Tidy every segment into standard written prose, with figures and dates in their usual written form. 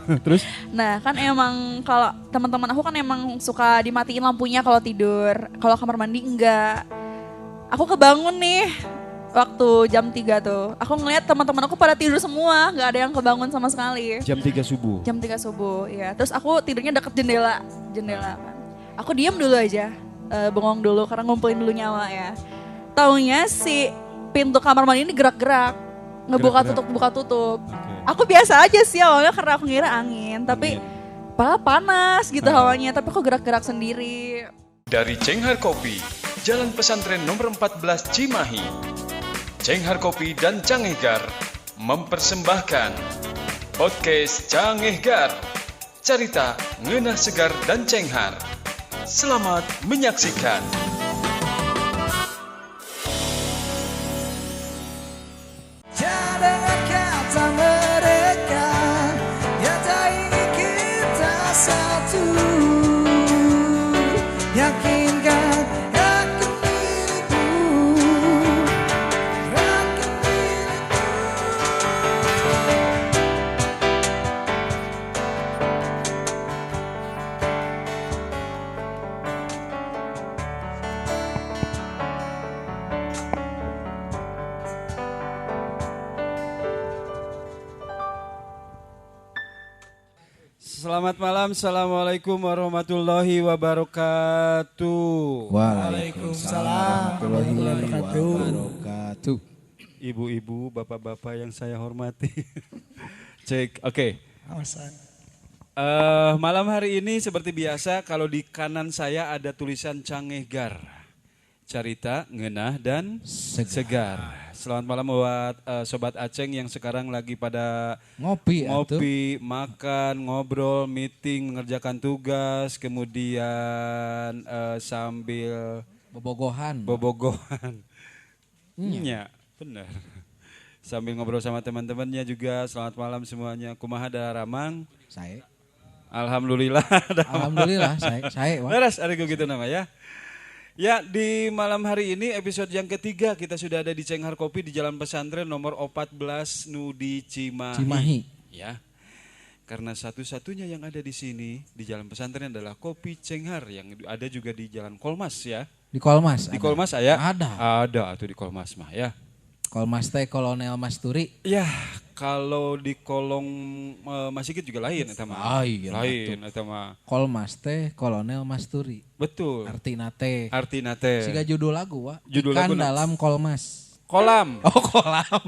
Terus? Nah kan emang kalau teman-teman aku kan emang suka dimatiin lampunya kalau tidur. Kalau kamar mandi enggak. Aku kebangun nih waktu jam 3 tuh. Aku ngeliat teman-teman aku pada tidur semua, nggak ada yang kebangun sama sekali. Jam 3 subuh. Jam 3 subuh, ya. Terus aku tidurnya deket jendela kan. Aku diem dulu aja, bengong dulu karena ngumpulin dulu nyawa ya. Taunya si pintu kamar mandi ini gerak-gerak, ngebuka Gerak-gerak. tutup buka tutup. Oke. Aku biasa aja sih awalnya karena aku ngira angin, tapi Angin. padahal panas gitu hawanya, tapi kok gerak-gerak sendiri. Dari Cenghar Kopi, Jalan Pesantren nomor 14 Cimahi. Cenghar Kopi dan Cangehgar mempersembahkan podcast Cangehgar, cerita ngeunah segar dan cenghar. Selamat menyaksikan. Jangan kata mereka yang tak ingin kita satu. Yakinkan akan milikku, akan milikku. Selamat malam, Assalamualaikum warahmatullahi wabarakatuh. Waalaikumsalam warahmatullahi wabarakatuh. Ibu-ibu, bapak-bapak yang saya hormati. Cek, oke. Awasan. Malam hari ini seperti biasa, kalau di kanan saya ada tulisan Cangehgar. Cerita, ngeunah, dan segar. Selamat malam buat Sobat Aceng yang sekarang lagi pada Ngopi atuh. ngopi, makan, ngobrol, meeting, mengerjakan tugas, kemudian sambil Bobogohan. bobogohan. Iya, benar. Sambil ngobrol sama teman-temannya juga. Selamat malam semuanya. Kumaha da Ramang? Saya. Alhamdulillah. Alhamdulillah saya. Wak. Beres, ada gitu nama ya. Ya, di malam hari ini episode yang ketiga kita sudah ada di Cenghar Kopi di Jalan Pesantren nomor 14 Nudi Cimahi. Ya. Karena satu-satunya yang ada di sini di Jalan Pesantren adalah Kopi Cenghar yang ada juga di Jalan Kolmas ya. Di Kolmas. Di ada. Kolmas aya? Ada. Ada tuh di Kolmas mah ya. Kolmas teh Kolonel Masturi. Ya, kalau di kolong Masikit juga lain eta mah. Ah, iya, Lain eta mah. Kolmas teh Kolonel Masturi. Betul. Artina teh. Artina teh. Siga judul lagu, Wak. Judul Ikan laguna. dalam Kolmas. Kolam. Oh, kolam.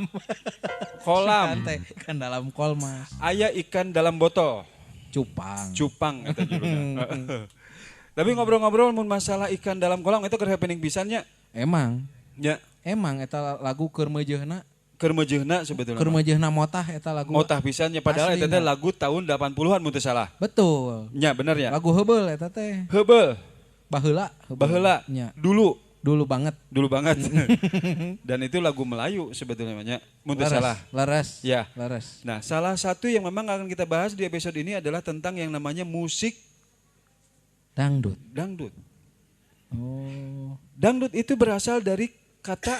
Kolam. Ikan teh, ikan dalam Kolmas. Aya ikan dalam botol. Cupang. Cupang eta judulna. Tapi ngobrol-ngobrol mun masalah ikan dalam kolam itu keur happening pisannya. Emang. Ya, Emang eta lagu keur meujeuhna. keur meujeuhna sebetulnya. Keur meujeuhna motah eta lagu. Motah pisannya padahal eta teh Aslina. lagu tahun 80-an mun teu salah. Betul. Nya bener ya. Lagu heubeul eta teh. Heubeul, Baheula. baheula, Nya. dulu Dulu banget. dulu banget. Dan itu lagu Melayu sebetulnya nya. Mun teu salah. Laras. Ya. Laras. Nah, salah satu yang memang akan kita bahas di episode ini adalah tentang yang namanya musik Dangdut. dangdut. Oh. Dangdut itu berasal dari kata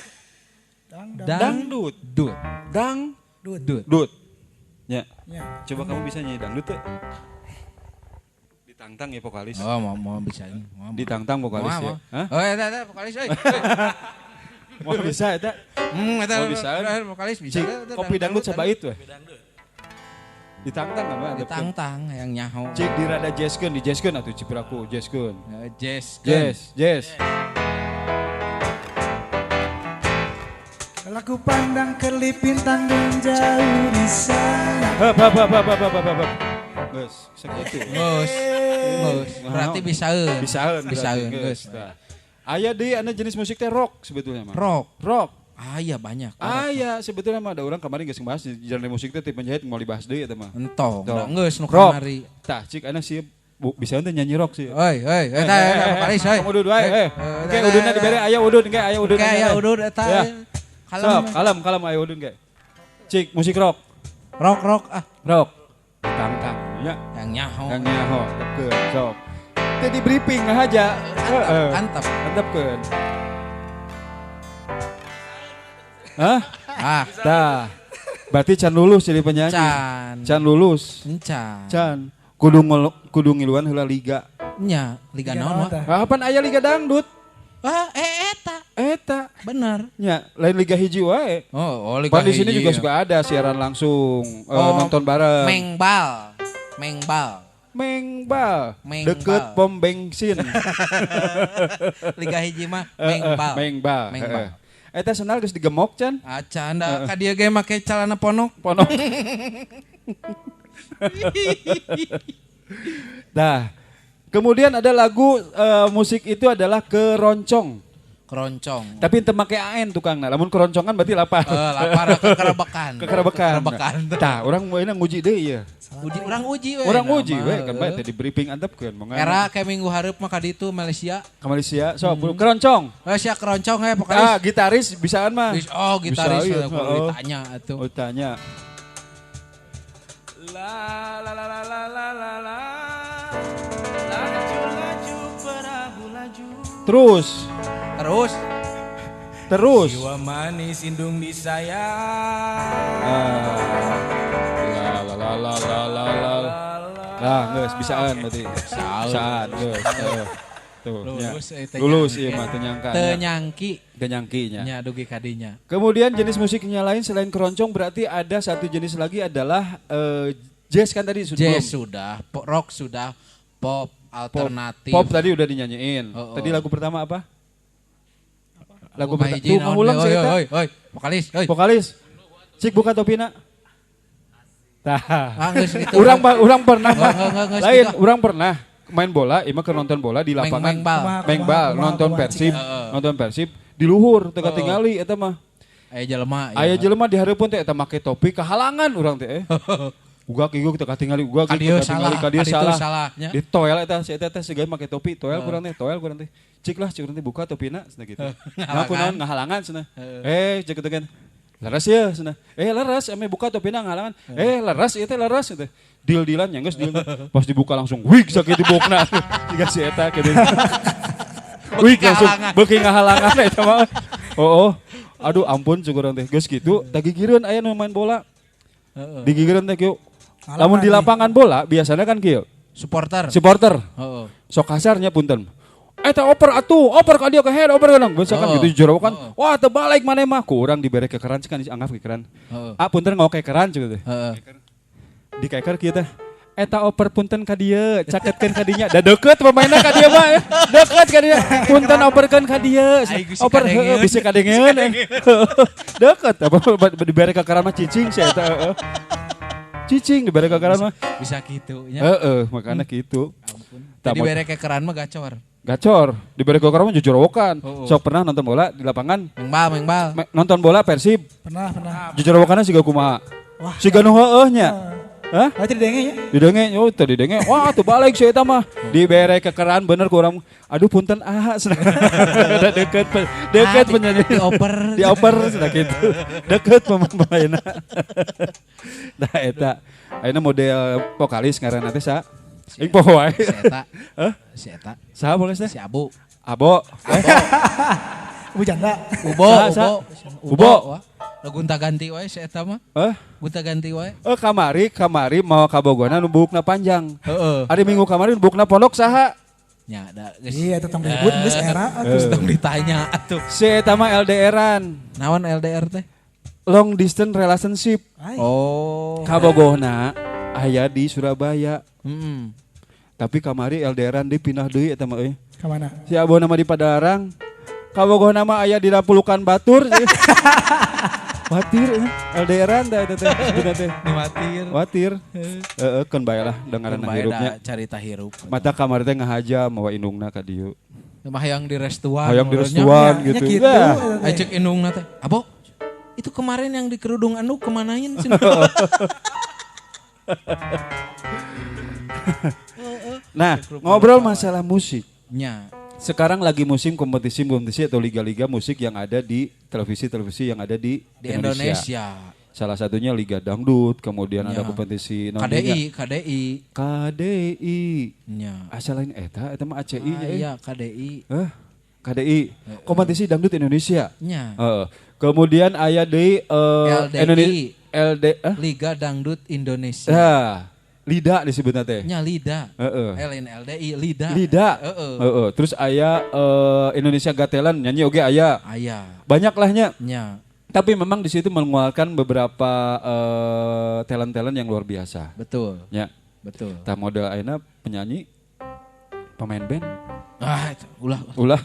dangdut. Dut. Dangdut. Dut. Ya. Coba kamu bisa nyanyi dangdut tuh. Ditantang ya vokalis. Oh, mau bisa ini. Mau. Ditantang vokalis ya. Hah? Oh, eta vokalis euy. Mau bisa eta? Eta Oh, bisa. vokalis bisa. Cik, kopi dangdut sabait weh. Ditantang apa? Ditantang yang nyaho. Cik di rada jazzkeun, di jazzkeun atuh cipiraku, jazzkeun. Jazz. Jazz. Laku pandang kelip bintang dan jauh di sana. Hap. Geus, sakitu. Geus. Berarti bisaeun. Bisaeun. Bisaeun, geus. geus. Nah. Aya deui anu jenis musik teh rock sebetulnya mah. Rock. Ah iya banyak. Aya sebetulnya mah ada orang kemarin geus ngebahas di genre musik teh ti penjahit mau dibahas deui eta mah. Entong. Entong. Geus nu Rock. kamari. Tah cik ana sieun bisa teh nyanyi rock sih. Eta vokalis euy. Kamu udud wae. Oke, ududna dibere aya udud engke aya udud. Oke, aya udud eta. Ya. Kalem. Kalem aya udud engke. Cik musik rock. Rock ah. Rock. Tangtang ya. Yang nyaho. Yang nyaho tepkeun sok. Teh di briefing aja. Heeh. Antep. Antepkeun. Hah? Ah, Tah. Berarti can lulus jadi penyanyi. Can lulus. Can. Kudu ngiluan heula liga. Nya, liga naon mah? Kapan aya liga dangdut? Eta. Benar. Ya, lain liga hiji wae. Oh, liga hiji. Di sini juga ya. suka ada siaran langsung, nonton bareng. Mengbal. Deket pom bensin. Liga hiji mah mengbal. Eta senal geus digemok can? Acan da ka dieu ge make calana ponok. Nah, kemudian ada lagu musik itu adalah keroncong. Tapi teu make aen tukangna. Lamun keroncongan berarti lapar. Lapar kekerabekan. Tah, urang moeuna nguji deui ieu. Urang uji we kan bae teh di briefing antepkeun mongga. Era kayak minggu hareup mah ka ditu Malaysia. Ke Malaysia. So, keroncong. Sia keroncong we pokoknya. Gitaris bisaan mah. Gitaris bisa, ditanya atuh. Tanya. Terus. Jiwa manis indung di saya. Geus bisaan berarti. Bisaan geus. Lulus ieu mah teu nyangka. Teu nyangki nya. Nya dugi kadinya. Kemudian jenis musiknya lain selain keroncong berarti ada satu jenis lagi adalah jazz kan tadi sudah. Jazz sudah, rock sudah, pop alternatif. Pop tadi udah dinyanyiin. Tadi lagu pertama apa? Lagu pertama. Ulang sih eta. Vokalis. Cik buka topina. Tah. Urang pernah. Lain, urang pernah main bola, imah ke nonton bola di lapangan. Mengbal, nonton Persib di luhur teu katingali eta mah. Aya jelema di hareupeun teh eta make topi kahalangan urang teh. Uga kieu teu katingali, kadieu salah. Di toel eta si eta teh segala make topi, toel kurang teh. Cik lah cik urang teh buka topina cenah gitu. Ngapunaon ngahalangan cenah. Cek teh kan. Laras ya cenah. Laras ame buka topina ngahalangan. Laras ieu teh laras teh. Deal-dealan nya geus deal. Pas dibuka langsung wig sakitu bokna. Tiga si eta kitu. Wig langsung beuki ngahalangan eta mah. Aduh ampun cik urang teh. Geus kitu tagigireun aya nu main bola. Digigireun teh kieu. Lamun di lapangan bola biasanya kan kieu. Supporter. Sok kasarnya punten. Eta oper ka dia ke head, oper kan. Misalkan gitu jorokan. Wah, teu balik maneh mah. Ku urang dibere kekeran kan dianggap kekeran. Punten ngau kekeran cik teh. Di keker kieu teh. Eta oper punten ka dieu, caketkeun ka dinya. Da deukeut pemainna ka dieu mah. Deukeut ka dieu. Punten operkeun ka dieu. Oper heueuh bisa kadengeun. Deukeut apa dibere kekeran mah cicing sia eta. Cicing dibere kekeran mah. Bisa kitu nya. Makana kitu. Dibere kekeran mah Gacor, diberi kekeran mah jujorowokan. Sok pernah nonton bola di lapangan? Mengbal. Nonton bola Persib? Pernah. Jujorowokanna siga kumaha? Siga nu heueuh nya. Hah? Didenge ya? Didenge, teu didenge. Wah, tuh balik si eta mah. Dibere kekeran bener ku urang. Aduh punten cenah. Da deukeut penyanyi. Dioper cenah kitu. Deukeut pemainna. Nah eta. Ayeuna model vokalis ngaranna teh sa? Poho wae. Si eta. Saha boleh teh? Si Abo. Ubu janda. Ubo. Gunta ganti wae si eta mah. Gunta ganti wae. Kamari mau ka Bogona nu buukna panjang. Ari minggu kamari nu buukna pondok saha? Nya da geus. Iya tetang ribut geus era atuh tong ditanya atuh. Si eta mah LDR-an. Naon LDR teh? Long distance relationship. Ka Bogona aya di Surabaya. Tapi kamari LDR-an dipindah deui eta mah euy. Ka mana? Si Abo nama di Padarang. Ka Bogona mah aya di Lapulukan Batur. Watir LDR-an teh eta teh. Watir. Keun bae lah dengaranna hirupnya. Carita hirup. Mata kamari teh ngahaja mawa indungna ka dieu. Mah hayang direstuan. Gitu. Ajek indungna teh. Abo, itu kemarin yang di kerudung anu kemanain sih? Nah, ngobrol masalah musik. Nya. Sekarang lagi musim kompetisi atau liga-liga musik yang ada di televisi yang ada di Indonesia. Salah satunya Liga Dangdut, kemudian ada kompetisi KDI. Nya. Asal lain eta mah ACI nya. Iya, KDI. KDI. Kompetisi Dangdut Indonesia. Nya. Kemudian aya di Liga Dangdut Indonesia. LIDA disebutnya teh. Nya LIDA. LNLDI LIDA. LIDA. Terus aya Indonesia Got Talent nyanyi oge aya. Banyak lahnya. Nya. Tapi memang di situ mengeluarkan beberapa talent-talent yang luar biasa. Betul. Ya. Betul. Tah model ayeuna penyanyi, pemain band. Ulah.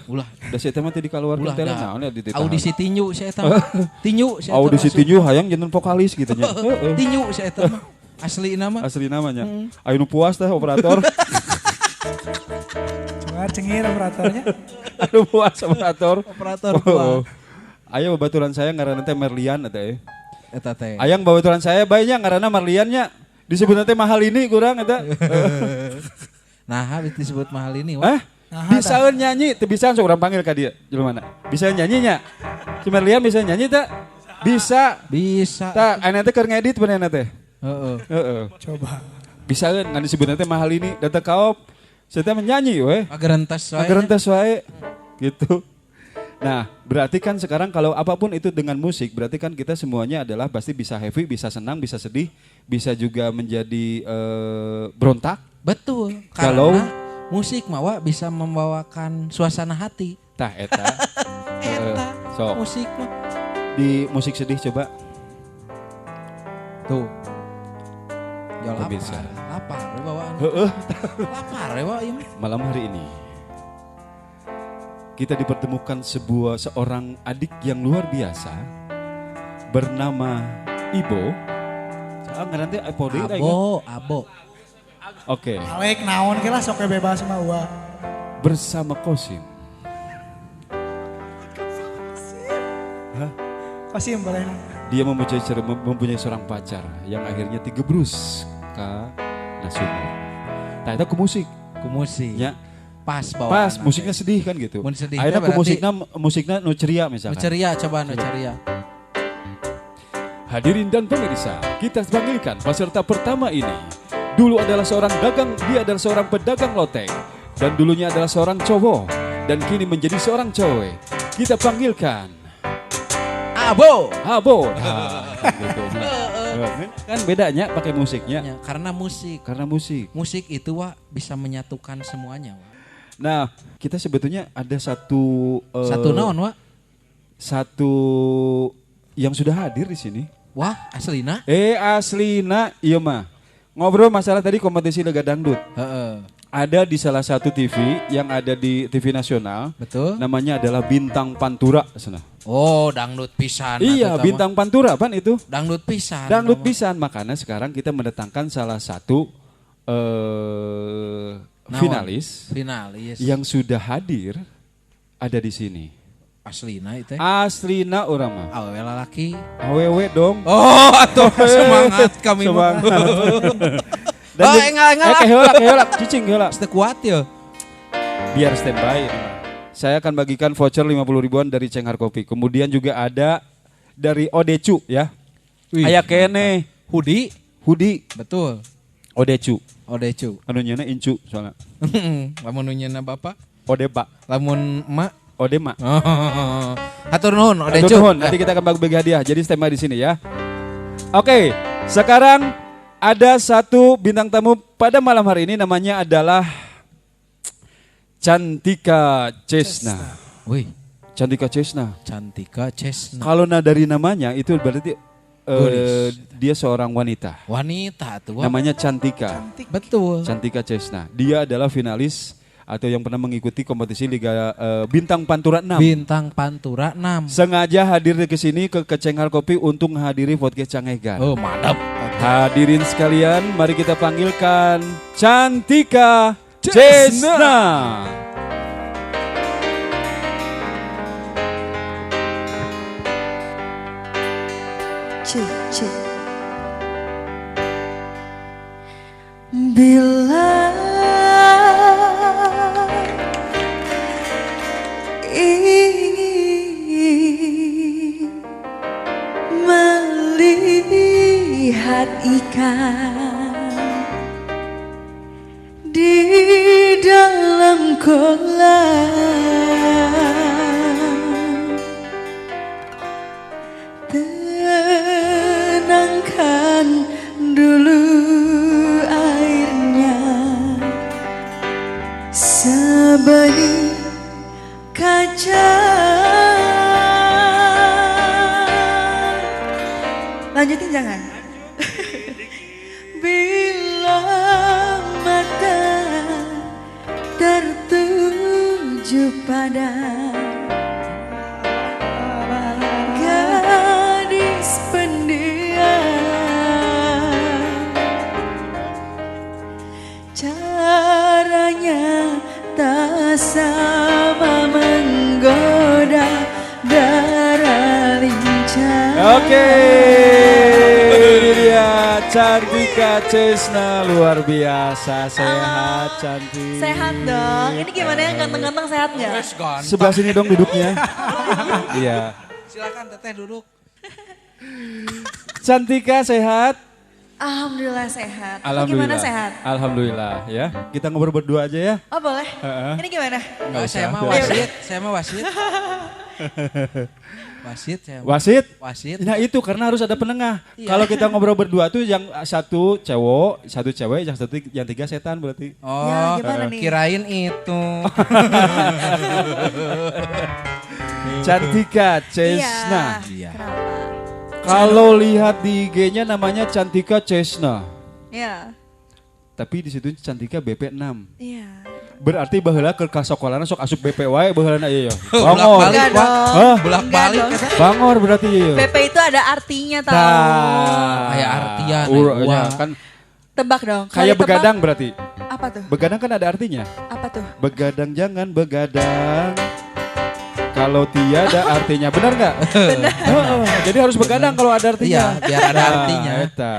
Da saya mah teh dikaluarkeun talent naon di audisi tinju saya eta. Tinju saya eta. Audisi tinju hayang jeneng vokalis gitu nya. Tinju saya eta mah. Asli namanya. Ayo nu puas teh operator. Cengir operatornya. Aduh puas operator. Operator puas. Ayo babaturan saya ngaranna teh Merlian eta Eta teh. Ayang babaturan saya bae nya ngaranna Merlian nya. Disebutna teh mahal ini kurang eta. Nah, disebut mahal ini Bisaeun nyanyi, teu bisa sok urang panggil ka dieu. Jelema mana? Bisa nyanyi nya? Si Merlian bisa nyanyi teh? Bisa. Tah, aya teh keur ngedit bener teh. Heeh. Coba. Bisaeun ngan disebutna teh mahal ini, data kaop. Saya teh menyanyi we. Agerentas wae. Gitu. Nah, berarti kan sekarang kalau apapun itu dengan musik, berarti kan kita semuanya adalah pasti bisa happy, bisa senang, bisa sedih, bisa juga menjadi berontak. Betul. Kalau musik mah bisa membawakan suasana hati. Tah eta. So, musik mah. Di musik sedih coba. Tuh. Ya lapar bawaan. Lapar ya Malam hari ini kita dipertemukan seorang adik yang luar biasa bernama Ibo. Nanti Abo. Oke. Alek naon ke lah sok bebas mah gua. Bersama Kosim. Kosim boleh. Dia mempunyai seorang pacar yang akhirnya digebrus ke Nasumur. Nah itu ke musik. Ya. Pas musiknya sedih kan gitu. Akhirnya ke musiknya nu ceria misalkan. Nu ceria. Hadirin dan pemirsa, kita panggilkan peserta pertama ini. Dulu adalah dia adalah seorang pedagang loteng. Dan dulunya adalah seorang cowok. Dan kini menjadi seorang cowok. Kita panggilkan Abo. Gitu. Kan bedanya pakai musiknya. Ya, karena musik. Musik itu bisa menyatukan semuanya. Nah, kita sebetulnya ada satu naon satu yang sudah hadir di sini. Wah, aslina? Aslina, iya mah. Ngobrol masalah tadi kompetisi Liga Dangdut. Ada di salah satu TV yang ada di TV nasional. Betul. Namanya adalah Bintang Pantura sana. Oh, dangdut pisan. Iya, Bintang Pantura pan itu. Dangdut pisan. Makanya sekarang kita mendatangkan salah satu finalis yang sudah hadir ada di sini. Aslina itu. Aslina urang mah. Awewe lalaki. Awewe dong. Oh, atuh semangat kami. Enggak. Keholak, cicing keholak. Sudah kuat ya. Biar standby. Saya akan bagikan voucher 50 ribuan dari Cenghar Kopi. Kemudian juga ada dari Odecu ya. Aya kene. Hudi. Betul. Odecu. Anu nyeuna Incu soalnya. Lamun nu nyeuna bapak. Odeba. Lamun emak. Odema. Hatur nuhun Odecu. Nanti kita akan bagi hadiah. Jadi standby di sini ya. Oke, sekarang ada satu bintang tamu pada malam hari ini, namanya adalah Cantika Cesna. Wih, Cantika Cesna. Kalau dari namanya itu berarti dia seorang wanita. Wanita tuh. Namanya Cantika. Betul. Cantika Cesna. Dia adalah finalis atau yang pernah mengikuti kompetisi Liga Bintang Pantura 6. Sengaja hadir ke sini ke Cenghar Kopi untuk menghadiri podcast Cangehgar. Oh, mantap. Hadirin sekalian, mari kita panggilkan Cantika Cesna. Bila ingin melihat ikan di dalam kolam, tenangkan benih kaca. Lanjutin jangan. Bila mata tertuju pada gadis pendiam, caranya tak sama menggoda darah lincah. Oke, ini dia Cantika Cesna, luar biasa, sehat, cantik. Sehat dong. Ini gimana yang ganteng-ganteng sehat nggak? Sebelah sini dong duduknya. Iya. Silakan Teteh duduk. Cantika sehat. Alhamdulillah sehat. Lu Alhamdulillah. gimana sehat? Alhamdulillah ya. Kita ngobrol berdua aja ya. Oh boleh. Ini gimana? Nggak usah. Saya mah wasit, saya mah wasit. Wasit, saya mah. Wasit? Wasit. Nah itu karena harus ada penengah. Iya. Kalau kita ngobrol berdua tuh yang satu cowok, satu cewek, yang tiga setan berarti. Oh, Ya, gimana nih? kirain itu. Cantika Cesna. Iya. Kenapa? Kalau lihat di IG-nya namanya Cantika Cesna. Iya. Tapi di situ Cantika BP 6. Iya. Berarti baheula ke kasokolana sok asup BP wae baheulana ieu. Bolak Bangor. balik, Enggak Pak. dong. Bolak Enggak balik. dong. Bangor berarti ieu. BP itu ada artinya tahu. Kayak artian, Ya, kan Tebak dong. Kalau kayak ditebak, begadang berarti. Apa tuh? Begadang kan ada artinya. Apa tuh? Begadang jangan begadang. Kalau tiada artinya, benar nggak? Benar. Jadi harus begadang kalau ada artinya. Iya, biar ada artinya. Eta.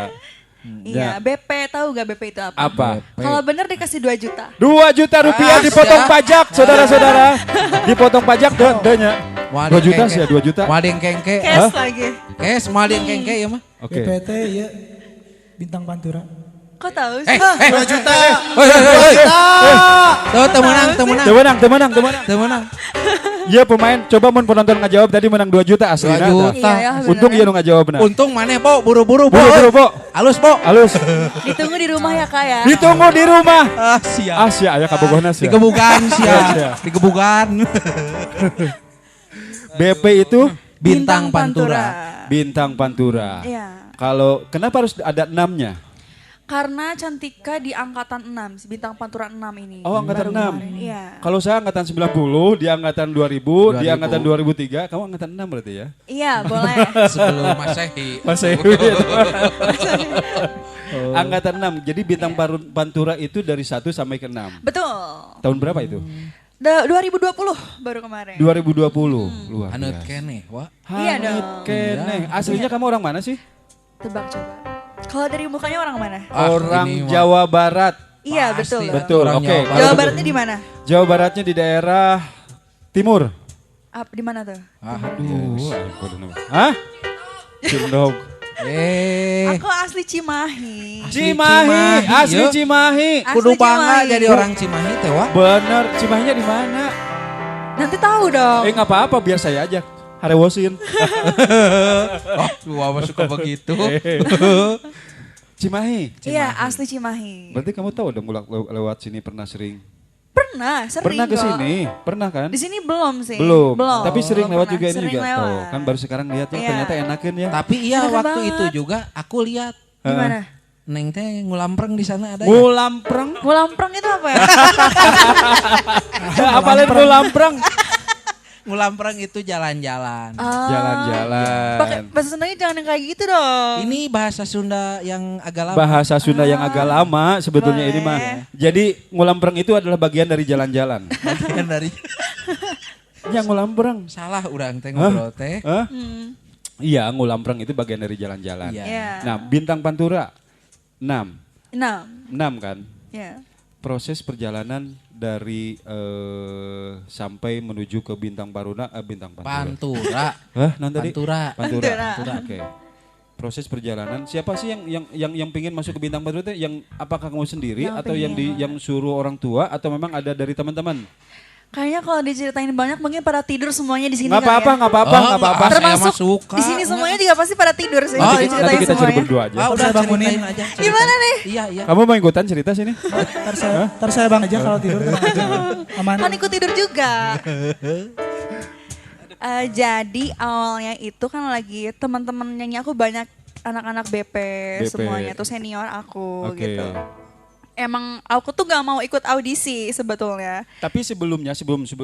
Iya, Ya. BP tahu gak BP itu apa? Apa? Kalau bener dikasih 2 juta. 2 juta rupiah dipotong pajak, saudara-saudara. Dipotong pajak denya. 2 juta sih ya, 2 juta. Madeng kengke. Cash lagi. Kes, madeng kengke ya mah. Oke. PT ya Bintang Pantura. Kok tahu Eh, sih? 2 juta. Tuh, temenang. Temenang. Temenang. Iya pemain, coba mun penonton ngajawab tadi menang 2 juta asli. 2 juta. Iya, ya, Untung bener. iya nu ngajawabna. Untung mana po, buru-buru po. Buru-buru, Po. Halus po. Halus. Ditunggu di rumah ya kak ya. Ditunggu di rumah. Ah, siap. Asia aya kabogohna sia. Dikebukan Siap. siap. Dikebukan. BP itu Bintang Pantura. Bintang Pantura. Iya. Kalau kenapa harus ada 6-nya? Karena Cantika di angkatan 6, Bintang Pantura 6 ini. Oh, angkatan Baru 6. kemarin. Iya. Kalau saya angkatan 90, dia angkatan 2000, dia angkatan 2003, kamu angkatan 6 berarti ya? Iya, boleh. Sebelum Masehi. Angkatan 6. Jadi Bintang Pantura itu dari 1 sampai ke 6. Betul. Tahun berapa itu? 2020 baru kemarin. 2020. Luar Anut biasa. kene, wa. Iya Hanut dong. keneh. Aslinya kamu orang mana sih? Tebak coba. Kalau dari mukanya orang mana? Orang ini mah. Jawa Barat. Iya, Pasti. betul. Betul, Orang oke. Jawa Barat. Jawa Baratnya di mana? Jawa Baratnya di daerah timur. Di mana tuh? Aduh. Hah? Cimdog. Aku asli Cimahi. Cimahi, asli yuk. Cimahi. Asli Kudu bangga Cimahi. jadi orang Cimahi teh, wa. Bener, Cimahinya di mana? Nanti tahu dong. Nggak apa-apa, biar saya aja. Harewosin. Oh, wa suka begitu. Cimahi. Iya, asli Cimahi. Berarti kamu tahu dong lewat sini pernah sering. Pernah, sering Pernah ke kok. sini? Pernah kan? Di sini belum sih. Belum. Belum. Tapi sering Belum lewat pernah. juga ini Sering juga. lewat. Tuh, kan baru sekarang lihatnya Iya. ternyata enakin ya. Tapi iya Enak waktu banget. itu juga aku lihat Gimana? Neng teh ngulampreng di sana ada ya. Ngulampreng. Ngulampreng itu apa ya? Apalagi ngulampreng. Ngulampreng itu jalan-jalan. Jalan-jalan. Pakai bahasa Sundanya jangan yang kayak gitu dong. Ini bahasa Sunda yang agak lama. Bahasa Sunda yang agak lama sebetulnya ini mah. Boleh. Jadi ngulampreng itu adalah bagian dari jalan-jalan. Bagian dari Ya ngulampreng. salah urang teh ngobrol teh. Hah? Iya, ngulampreng itu bagian dari jalan-jalan. Iya. Iya. Nah, Bintang Pantura 6. 6. Kan? Ya. Proses perjalanan dari sampai menuju ke Bintang Pantura. Pantura. Hah, non tadi? Pantura. Pantura. Oke. Proses perjalanan. Siapa sih yang pingin masuk ke Bintang Pantura? Yang apakah kamu sendiri Yang atau yang pengen. yang suruh orang tua atau memang ada dari teman-teman? Kayaknya kalau diceritain banyak mungkin pada tidur semuanya di sini. Nggak apa-apa, nggak apa-apa, nggak apa-apa. Termasuk di sini semuanya juga pasti pada tidur sih. Nanti kita cari berdua aja. Udah bangunin aja. Gimana nih? Iya. Kamu mau ikutan cerita sini? Ntar saya bang aja kalau tidur. Aman. Kan ikut tidur juga. Jadi awalnya itu kan lagi teman-teman nyanyi aku banyak anak-anak BP semuanya tuh senior aku gitu. Emang aku tuh gak mau ikut audisi sebetulnya. Tapi sebelum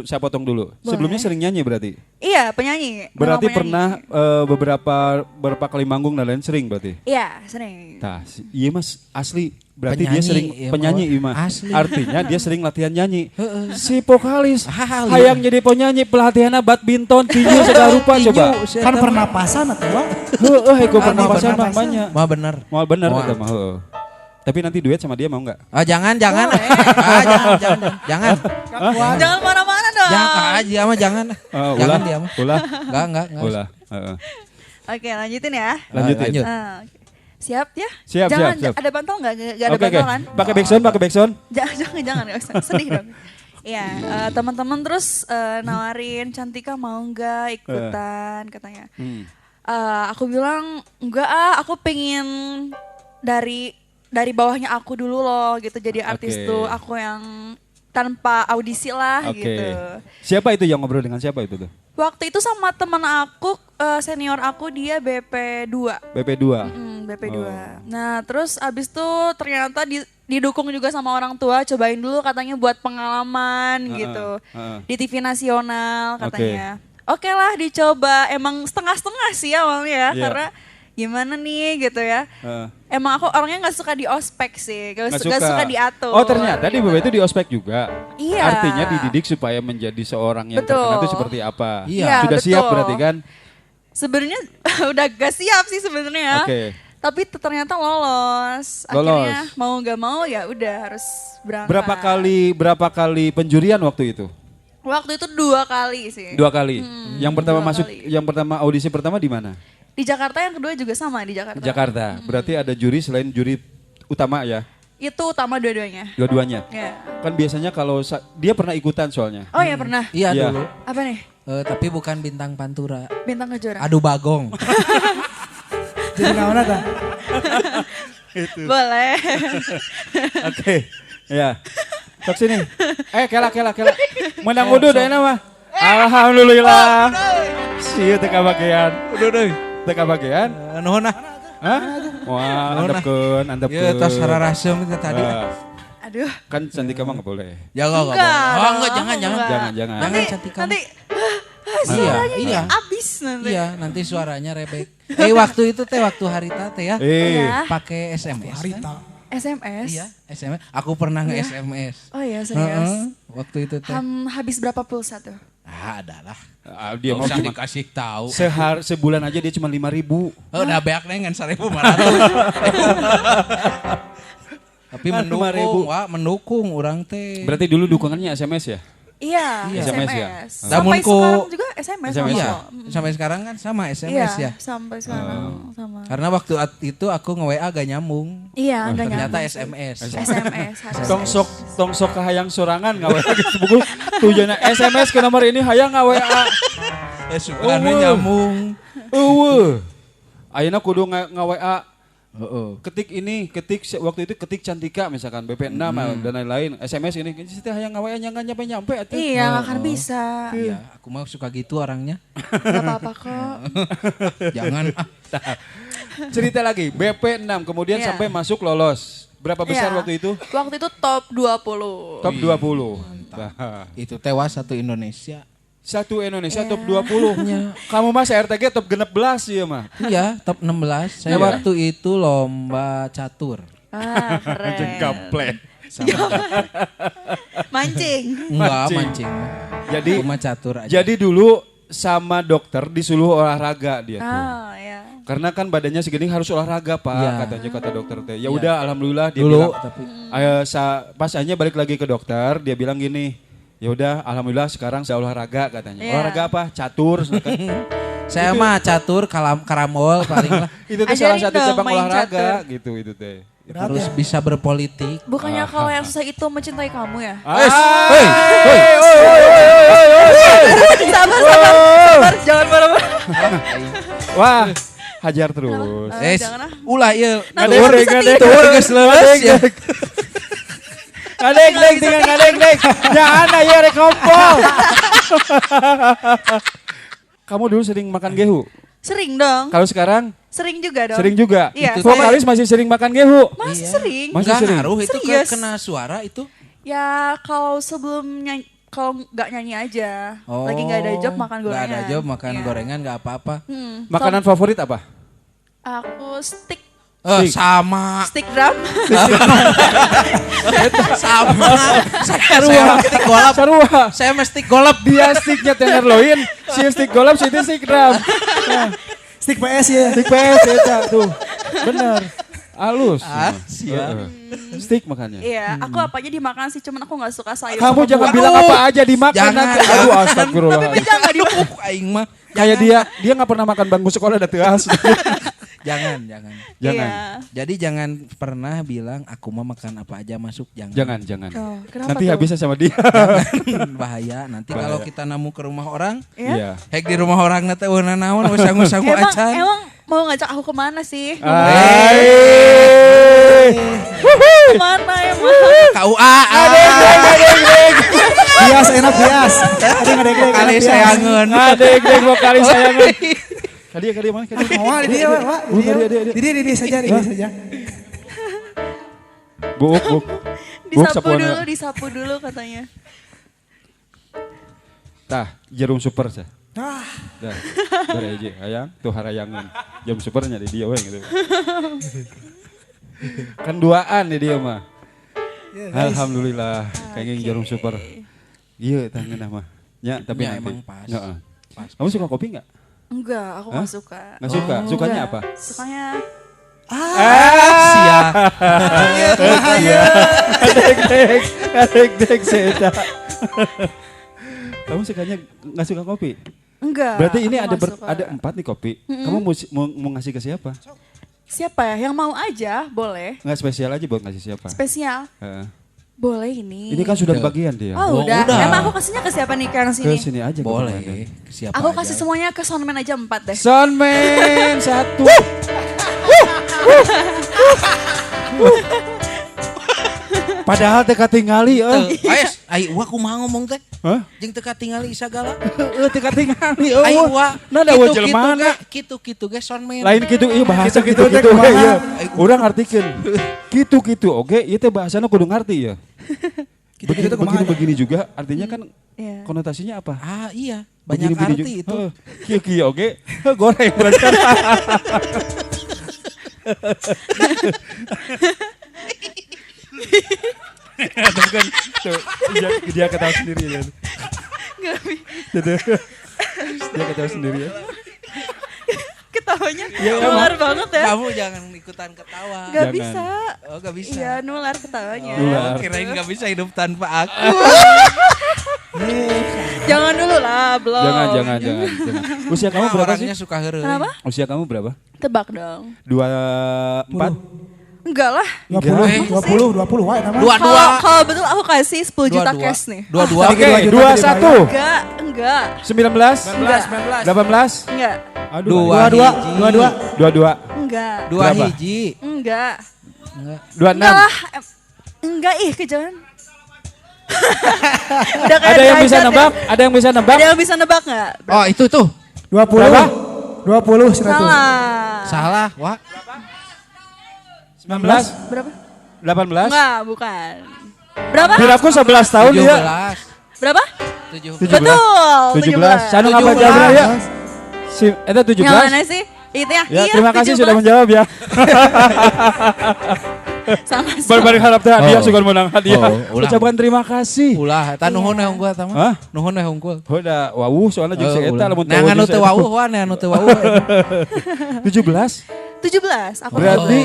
saya potong dulu. Boleh. Sebelumnya sering nyanyi berarti? Iya, penyanyi. Berarti pernah beberapa kali manggung dan lain sering berarti? Iya, sering. Nah, iya Mas, asli berarti penyanyi, dia sering penyanyi Ima. Artinya dia sering latihan nyanyi. Si vokalis hayang jadi penyanyi pelatihannya badminton tinju segala rupa coba. Kan pernapasan atau apa? Heeh, pernapasan namanya. Mau bener. Mau bener kita mah. Tapi nanti duet sama dia mau nggak? Ah jangan. Jangan. Jangan marah-marah dong. Jangan. Jangan dia mah. Ulah. Enggak. Ulah. Oke, lanjutin ya. Lanjut. Siap ya? Siap. Ada bantal nggak? Nggak ada bantal kan? Pakai backsound. Jangan. Sedih dong. Iya, teman-teman terus nawarin Cantika mau nggak ikutan katanya. Aku bilang enggak aku pengen dari bawahnya aku dulu loh gitu, jadi artis tuh aku yang tanpa audisi lah gitu. Siapa itu yang ngobrol dengan siapa itu tuh? Waktu itu sama teman aku, senior aku dia BP2. BP2? BP2. Nah terus abis itu ternyata didukung juga sama orang tua, cobain dulu katanya buat pengalaman gitu. Di TV nasional katanya. Oke lah dicoba, emang setengah-setengah sih awalnya ya, karena gimana nih gitu ya. Emang aku orangnya gak suka di ospek sih, gak suka diatur. Oh ternyata di BB itu di ospek juga. Iya. Artinya dididik supaya menjadi seorang yang terkenal itu seperti apa. Iya, sudah siap berarti kan? Sebenarnya udah gak siap sih sebenarnya. Tapi ternyata lolos. Akhirnya mau gak mau ya udah harus berangkat. Berapa kali penjurian waktu itu? Waktu itu 2 kali sih. 2 kali. Yang pertama audisi pertama di mana? Di Jakarta, yang kedua juga sama di Jakarta. Jakarta. Berarti ada juri selain juri utama ya? Itu utama dua-duanya. Dua-duanya? Iya. Kan biasanya kalau dia pernah ikutan soalnya. Oh ya pernah? Iya dulu. Apa nih? Tapi bukan Bintang Pantura. Bintang Kejora. Adu Bagong. Jadi naon ada? Boleh. Oke. Ya. Tok sini. Kela. Menang udah mah. Alhamdulillah. Sieu teu kabagean. Udah. Teka bagian? Nuhun. Hah? Wah, antepkeun. Ya, tos sararasem itu tadi. Aduh. Kan Cantika mah enggak boleh. Ya enggak boleh. Enggak, jangan. Jangan Cantika. Nanti suaranya abis nanti. Iya, nanti suaranya rebek. Waktu itu waktu Harita ya. Pakai SMS. Harita. SMS? Iya, SMS. Aku pernah nge-SMS. Oh iya, serius. Waktu itu Habis berapa pulsa tuh? Adalah. Dia mau dikasih tahu. Sebulan aja dia cuma 5.000. Udah beak nengen 1.500. Tapi mendukung orang teh. Berarti dulu dukungannya SMS ya? Iya, SMS ya. Sampai sekarang juga SMS. Iya, sampai sekarang kan sama SMS ya. Sampai sekarang sama. Karena waktu itu aku nge-WA gak nyambung. Iya, gak nyambung. Ternyata SMS. Tong sok hayang sorangan ngawe gitu buku. Tujuannya SMS ke nomor ini hayang ngawe. Sukarnya nyambung. Ayeuna kudu ngawe. Ketik waktu itu ketik Cantika misalkan BP6 dan lain-lain. SMS ini kita hayang ngawe nya nyampe atuh. Iya, gak akan bisa. Iya, aku mah suka gitu orangnya. Gak apa-apa kok. Jangan. Cerita lagi, BP6 kemudian sampai masuk lolos. Berapa besar waktu itu? Waktu itu top 20. Top 20. Itu tewas satu Indonesia. Satu Indonesia top 20. Kamu mah RTG top 16 ya mah. Iya, top 16. Saya waktu itu lomba catur. Keren. Jengkaplek. Mancing. Enggak, mancing. Jadi lomba catur aja. Jadi dulu sama dokter disuruh olahraga dia tuh. Iya. Karena kan badannya segini harus olahraga Pak, katanya kata dokter teh. Ya udah alhamdulillah dia dulu, bilang. Tapi pas akhirnya balik lagi ke dokter, dia bilang gini. Ya udah alhamdulillah sekarang saya olahraga katanya. Olahraga apa? Catur. Saya mah catur, karamol paling lah. Itu tuh salah satu cabang olahraga gitu itu teh. Terus bisa berpolitik. Bukannya kalau yang susah itu mencintai kamu ya? Sabar, jangan marah-marah. Wah, hajar terus. Jangan ah. Ulah ieu. Nanti bisa tidur. Tuh geus leuweus ya. Ngadeg, jangan ayo rek ngompol. Kamu dulu sering makan gehu? Sering dong. Kalau sekarang? Sering juga dong. Sering juga? Iya. Vokalis masih sering makan gehu? Masih sering. Masih Enggak sering? ngaruh itu Serius? kena suara itu. Ya kalau sebelum nyanyi, kalau nggak nyanyi aja. Lagi nggak ada job makan gorengan. Nggak ada job makan Iya. gorengan nggak apa-apa. Makanan favorit apa? Aku stick Sama. stick drum. Sama. Saya stick golap. Sarua. Saya mah stick golap. Dia sticknya tenderloin, si stick golap, si itu stick drum. Nah, Stick PS ya. stick PS eta tuh. Bener. Halus. Siap. Stick makannya. Iya, aku apa aja dimakan sih, cuman aku nggak suka sayur. Kamu sama jangan buah. bilang apa aja dimakan Jangan. nanti. Aduh astagfirullah. Tapi jangan dimakan. Aing mah. Kayak dia nggak pernah makan bangku sekolah ada teas. Jangan. Jangan. Iya. Jadi jangan pernah bilang aku mah makan apa aja masuk. Jangan. Oh, kenapa Nanti tuh? habisnya sama dia. Jangan. Bahaya. Nanti kalau kita namu ke rumah orang, Iya. hek di rumah orang nanti naon usang-usang acan. Emang mau ngajak aku kemana sih? Kemana emang? KUA. Bias enak bias. Ada ngadeg Kali sayangeun. Adek vokalis sayangan. Kali mana? Wah, di dia, Wak. Di dia saja, di dia saja. Buk. Disapu dulu katanya. Tah, jarum super sah. Dah, dari aja, hayang, tuh harayangan. Jarum supernya di dia we gitu. Kan duaan di dia mah. Alhamdulillah, kayaknya jarum super. Iya, tah ngeunah mah. Ya, tapi Ya, nanti. emang pas. Heeh. Kamu suka kopi enggak? Enggak, aku nggak suka. Nggak suka? Sukanya Enggak. apa? Sukanya Siap. Adek seta. Kamu sukanya nggak suka kopi? enggak. Berarti ini aku ada nggak suka. ada 4 nih kopi. Kamu mau ngasih ke siapa? Siapa ya? Yang mau aja, boleh. Nggak spesial aja buat ngasih siapa? Spesial. Heeh. Boleh ini. Ini kan sudah bagian dia. Oh, udah. udah. Emang aku kasihnya ke siapa nih ke yang Ke sini? sini aja. Boleh. Siapa Aku aja. kasih semuanya ke soundman aja 4 deh. Soundman 1. Padahal teka tingali, Ais, ayo aku mau ngomong teh. Hah? Jeung teu katingali sagala. Teka tingali, Ayo wa. Nada wa jelmana. Kitu ge soundman. Lain gitu, iya bahasa Gitu-gitu gitu, teh kumaha? iya. Urang artikeun. Gitu, oke, ieu teh bahasana kudu ngarti ya. Gitu-gitu kumaha? Begini juga, artinya kan Iya. konotasinya apa? Ah iya, banyak Begini-begini arti itu. Kieu oke, goreng berarti. Kan tuh, dia ketawa sendiri ya. Nggak bi- Dia ketawa sendiri ya. Ketawanya Ya, nular banget ya. Kamu jangan ikutan ketawa. Gak Jangan. bisa. Oh, gak bisa. Iya, nular ketawanya. Nular. Kirain gak bisa hidup tanpa aku. Jangan dulu lah, belum. Jangan. Usia kamu berapa sih? Orangnya suka heureuy. Kenapa? Usia kamu berapa? Tebak dong. 24? Enggak lah. 20 wae nama. Kalau betul aku kasih 10 juta cash nih. Dua-dua. Oke, 2 21. Enggak. 19? 18? Enggak. Aduh, Dua. 22. Enggak. Dua Berapa? hiji. Enggak. 26. Enggak lah. Enggak kejauhan. Udah kayak Ada yang bisa derajat nebak? ya. Ada yang bisa nebak? Ada yang bisa nebak enggak? Oh itu tuh. 20. Berapa? 20 100. Salah. Salah. Wah. 19? Berapa? 18? Enggak, bukan. Berapa? Kiraku 11 tahun dia. 17. Berapa? 17. Betul. 17. Sanu apa 17. jawabnya ya? Eta 17. Yang mana sih? Itu yang Ya, iya, terima kasih 17. sudah menjawab ya. Sama Balik harap teh hadiah Oh. suka menang hadiah. Oh, ulah. Ucapkan terima kasih. Ulah, eta nuhun we unggul eta Hah? mah. Nuhun we unggul. Udah, wawuh soalnya jeung si eta lamun Nah, anu teu wawuh wan, anu teu wawuh. 17. 17. Aku Berarti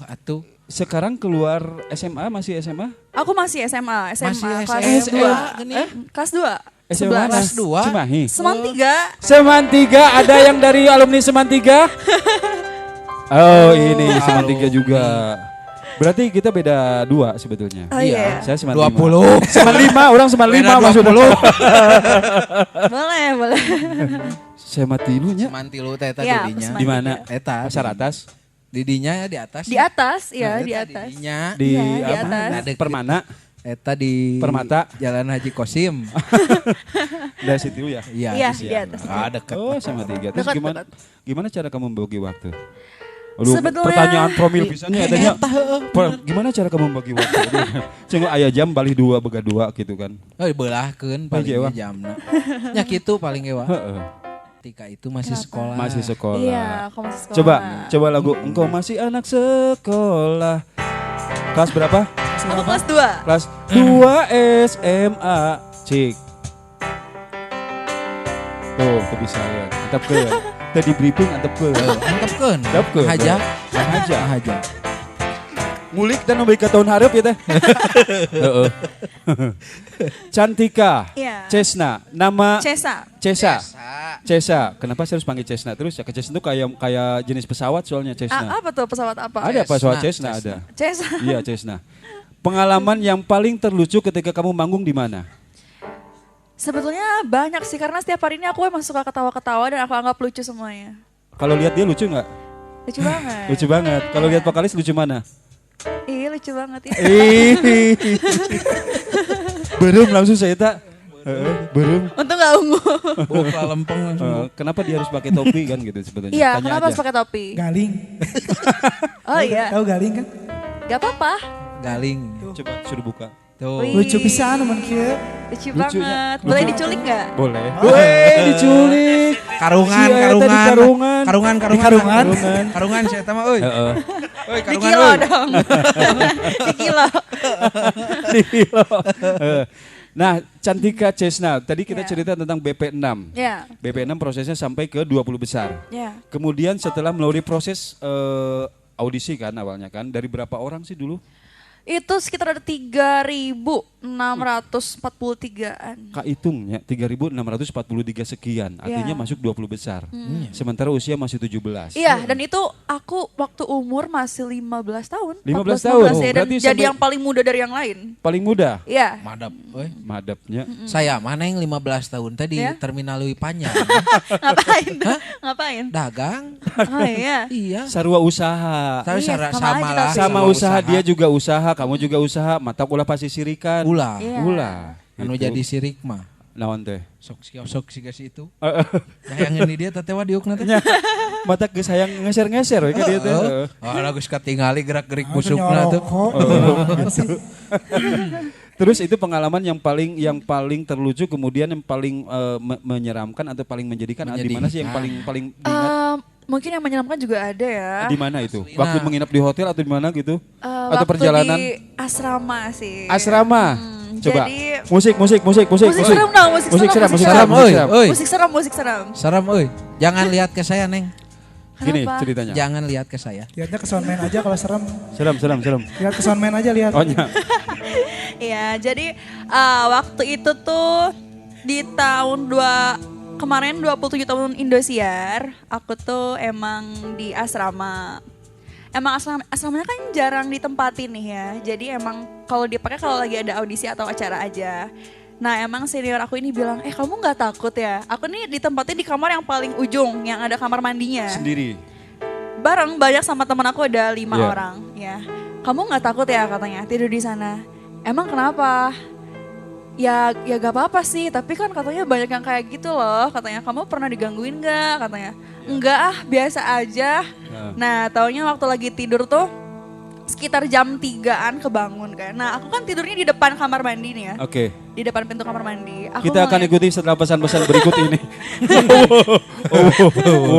atuh. sekarang keluar SMA, masih SMA? Aku masih SMA, Masih kelas SMA, 2. gini. Kelas 2. SMA mana? Kelas 2. Cimahi. Seman 3. Seman 3, ada yang dari alumni Seman 3? Oh ini Seman 3 juga. Berarti kita beda 2 sebetulnya. Oh iya. Saya 95. 95, 20. orang 95 maksudnya. Boleh. Saya mati dulunya. Semantilu teh eta Iya, didinya. Di mana? Eta Pasar atas. didinya ya di atas. Di atas, ya Nah, di eta atas. Didinya. Di Iya, di apa? atas. Nah, deket. Permana. Eta di Permata. Jalan Haji Kosim. Dari situ ya. Iya, di di atas. Deket. Oh, sama 3. Terus Dekat. gimana cara kamu membagi waktu? Aduh, Sebetulnya- pertanyaan promil pisannya adanya. Gimana cara kamu membagi waktu? Cenah aya jam balik 2 bega 2 gitu kan. Oh, dibeulahkeun paling Ewa. jamna. Nya kitu paling ewa. Heeh. Ketika itu masih sekolah. Masih sekolah. Iya, aku masih sekolah. Coba lagu Engkau Masih Anak Sekolah. Kelas berapa? Aku kelas 2. Kelas 2 SMA. Cik. Tuh bisa ya. Antep ke. Tadi briefing antep ke. Antepkeun. Antepkeun. Haja. Haja. Ngulik dan memberi tahun harap ya teh. Heeh. Cantika. Iya. Cesna. Nama Cesa. Cesa. Kenapa saya harus panggil Cesna terus ya? Cesna itu kayak jenis pesawat soalnya Cesna. Apa tuh pesawat apa? Ada pesawat Cessna, Cesna ada. Cesa. Iya Cesna. Pengalaman yang paling terlucu ketika kamu manggung di mana? Sebetulnya banyak sih karena setiap hari ini aku emang suka ketawa-ketawa dan aku anggap lucu semuanya. Kalau lihat dia lucu nggak? Lucu banget. Lucu banget. Kalau lihat vokalis lucu mana? Iya lucu banget ya. Belum langsung saya tak. Belum. Untung gak ungu. Buka lempeng langsung. Kenapa dia harus pakai topi kan gitu sebetulnya? Iya, Tanya kenapa aja. harus pakai topi? Galing. Oh iya, Tahu galing kan? gak apa-apa. Galing. Coba suruh buka. Tuh. Wih. Lucu pisan mun kieu. Lucu Lucunya. banget. Boleh diculik gak? Boleh. Weh, diculik. Karungan, Si Eta di karungan. karungan. Karungan. Karungan. Karungan saya tama euy. Heeh. Euy, Di karungan kilo euy. dong. Di kilo. Nah, Cantika Cesna, tadi kita Ya. cerita tentang BP6. Ya, BP6 prosesnya sampai ke 20 besar. ya. Kemudian setelah melalui proses audisi kan awalnya kan, dari berapa orang sih dulu? Itu sekitar ada 3.643-an. Kak hitungnya 3.643 sekian, artinya Ya. masuk 20 besar. Sementara usia masih 17. Iya, dan itu aku waktu umur masih 15 tahun. 15 14, tahun. 15 ya, dan Berarti jadi sampai- yang paling muda dari yang lain. Paling muda, Iya. Madap euy. madapnya. Saya mana yang 15 tahun tadi Ya? terminal Leuwi Panjang. Ngapain? Ngapain? Dagang. Oh iya. Iya. Sarua usaha. Tapi Iya, sama sama aja lah. tapi. Sama usaha, dia juga usaha, kamu juga usaha, mata ulah pasti sirikan. Ulah. Iya. Ulah. Anu Gitu. jadi sirik mah. Naon teh? Sok sih guys itu. Hayangin di dia tetewa diukna teh. Mata geus hayang ngeser-ngeser we ka dieu teh. Oh, geus katingali gerak-gerik busukna tuh. Terus itu pengalaman yang paling terlucu, kemudian yang paling menyeramkan atau paling menjadikan di mana sih yang paling diingat? Mungkin yang menyeramkan juga ada ya. Di mana itu? Waktu menginap di hotel atau di mana gitu? Atau Waktu perjalanan? di asrama sih. Asrama. Coba. Jadi Musik. musik seram dong, musik seram. Musik seram, Musik seram. Seram euy. Jangan lihat ke saya, Neng. Gini Kenapa? ceritanya. Jangan lihat ke saya. Lihatnya ke soundman aja kalau serem. Serem. Lihat ke soundman aja lihat. Oh nya. Iya, jadi waktu itu tuh di tahun kemarin 27 tahun Indosiar, aku tuh emang di asrama. Emang asramanya kan jarang ditempatin nih ya. Jadi emang kalau dipakai kalau lagi ada audisi atau acara aja. Nah emang senior aku ini bilang, kamu gak takut ya? Aku nih ditempatin di kamar yang paling ujung, yang ada kamar mandinya. Sendiri. Bareng banyak sama teman aku ada 5 Iya. orang ya. Kamu nggak takut ya katanya tidur di sana? Emang kenapa? Ya gak apa-apa sih, tapi kan katanya banyak yang kayak gitu loh. Katanya kamu pernah digangguin nggak? Katanya enggak ah, biasa aja. Nah taunya waktu lagi tidur tuh sekitar jam 3-an kebangun kan. Nah aku kan tidurnya di depan kamar mandi nih ya. Oke. Di depan pintu kamar mandi. Kita akan ikuti setelah pesan-pesan berikut ini.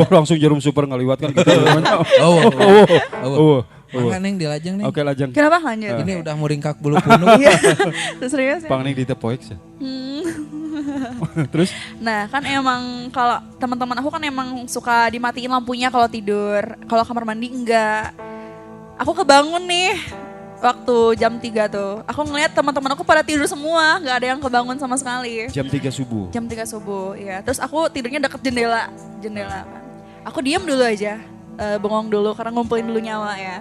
Langsung jarum super ngeliwat kan gitu. Mangga Neng dilajeng Neng. Oke lajang. Kenapa lanjut? Ini udah muringkak bulu punuk. Iya, serius ya. Pang nih ditepoek sih. Terus? Nah kan emang kalau teman-teman aku kan emang suka dimatiin lampunya kalau tidur. Kalau kamar mandi enggak. Aku kebangun nih waktu jam 3 tuh. Aku ngeliat teman-teman aku pada tidur semua, nggak ada yang kebangun sama sekali. Jam 3 subuh. Jam 3 subuh, ya. Terus aku tidurnya deket jendela kan. Aku diam dulu aja, bengong dulu karena ngumpulin dulu nyawa ya.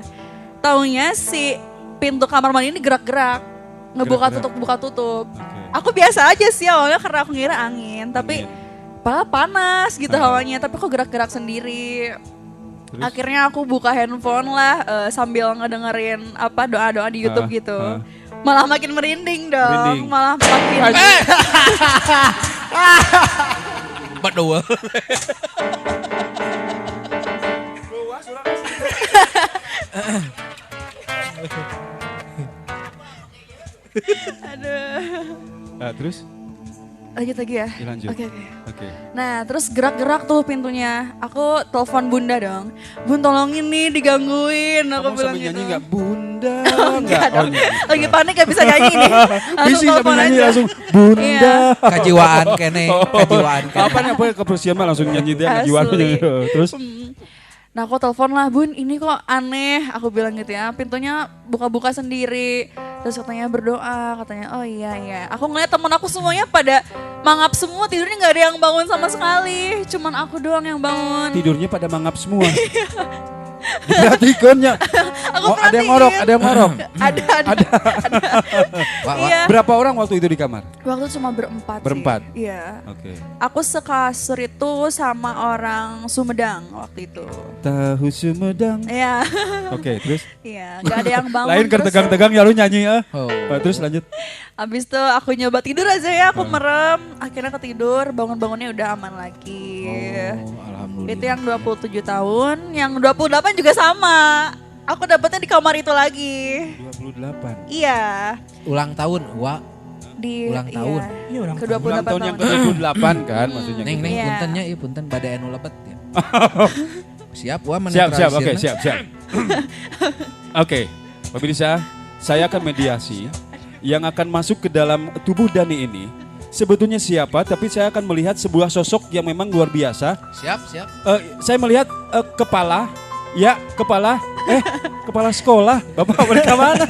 Taunya si pintu kamar mandi ini gerak-gerak. Ngebuka Gerak-gerak. buka tutup. Oke. Aku biasa aja sih awalnya karena aku ngira angin. Tapi padahal panas gitu hawanya. Tapi kok gerak-gerak sendiri. Terus? Akhirnya aku buka handphone lah sambil ngedengerin apa doa-doa di YouTube gitu. Malah makin merinding dong. Merinding. Malah makin... Badoa. Aduh. Nah, terus? Lanjut lagi ya? Ya, lanjut. Oke. Oke. Nah terus gerak-gerak tuh pintunya. Aku telepon bunda dong. Bun tolongin nih digangguin. Aku Kamu bilang sambil gitu. nyanyi nggak bunda? Enggak dong. nyanyi. Lagi panik gak bisa nyanyi nih. Langsung Bisa sambil telepon nyanyi aja. langsung bunda. Iya. Kajiwaan kene, kajiwaan kene. Kapan apa kebersihan mah langsung nyanyi dia kejuan. Asli. Terus? Nah aku telepon lah, Bun ini kok aneh. Aku bilang gitu ya, pintunya buka-buka sendiri. Terus katanya berdoa, katanya oh iya. Aku ngeliat temen aku semuanya pada mangap semua, tidurnya gak ada yang bangun sama sekali. Cuman aku doang yang bangun. Tidurnya pada mangap semua. Diperhatikannya. Aku Ada yang ngorok, ada yang ngorok. Ada. Wah, Iya. Berapa orang waktu itu di kamar? Waktu itu cuma berempat sih. Berempat? Iya. Oke. Aku sekasur itu sama orang Sumedang waktu itu. Tahu Sumedang. Iya. Oke, terus? Iya, gak ada yang bangun. Lain kan terus tegang-tegang ya lu nyanyi ya. Oh. Terus lanjut. abis itu aku nyoba tidur aja ya, aku merem. Akhirnya ketidur, bangun-bangunnya udah aman lagi. Oh, alhamdulillah. Itu yang 27 tahun, yang 28 juga sama. Aku dapetnya di kamar itu lagi. 28. Iya. Ulang tahun, Wak. Di Ulang tahun. Iya, ulang ke Ulang 28 tahun yang tahun. ke-28 kan maksudnya. Neng, gitu. neng, Iya. puntennya, iya punten pada anu lebet ya. Siap, Wak, Siap, oke, menetralisirna. siap. Oke, pemirsa, saya akan mediasi yang akan masuk ke dalam tubuh Dani ini. Sebetulnya siapa, tapi saya akan melihat sebuah sosok yang memang luar biasa. Siap. Saya melihat kepala sekolah. Bapak mereka mana?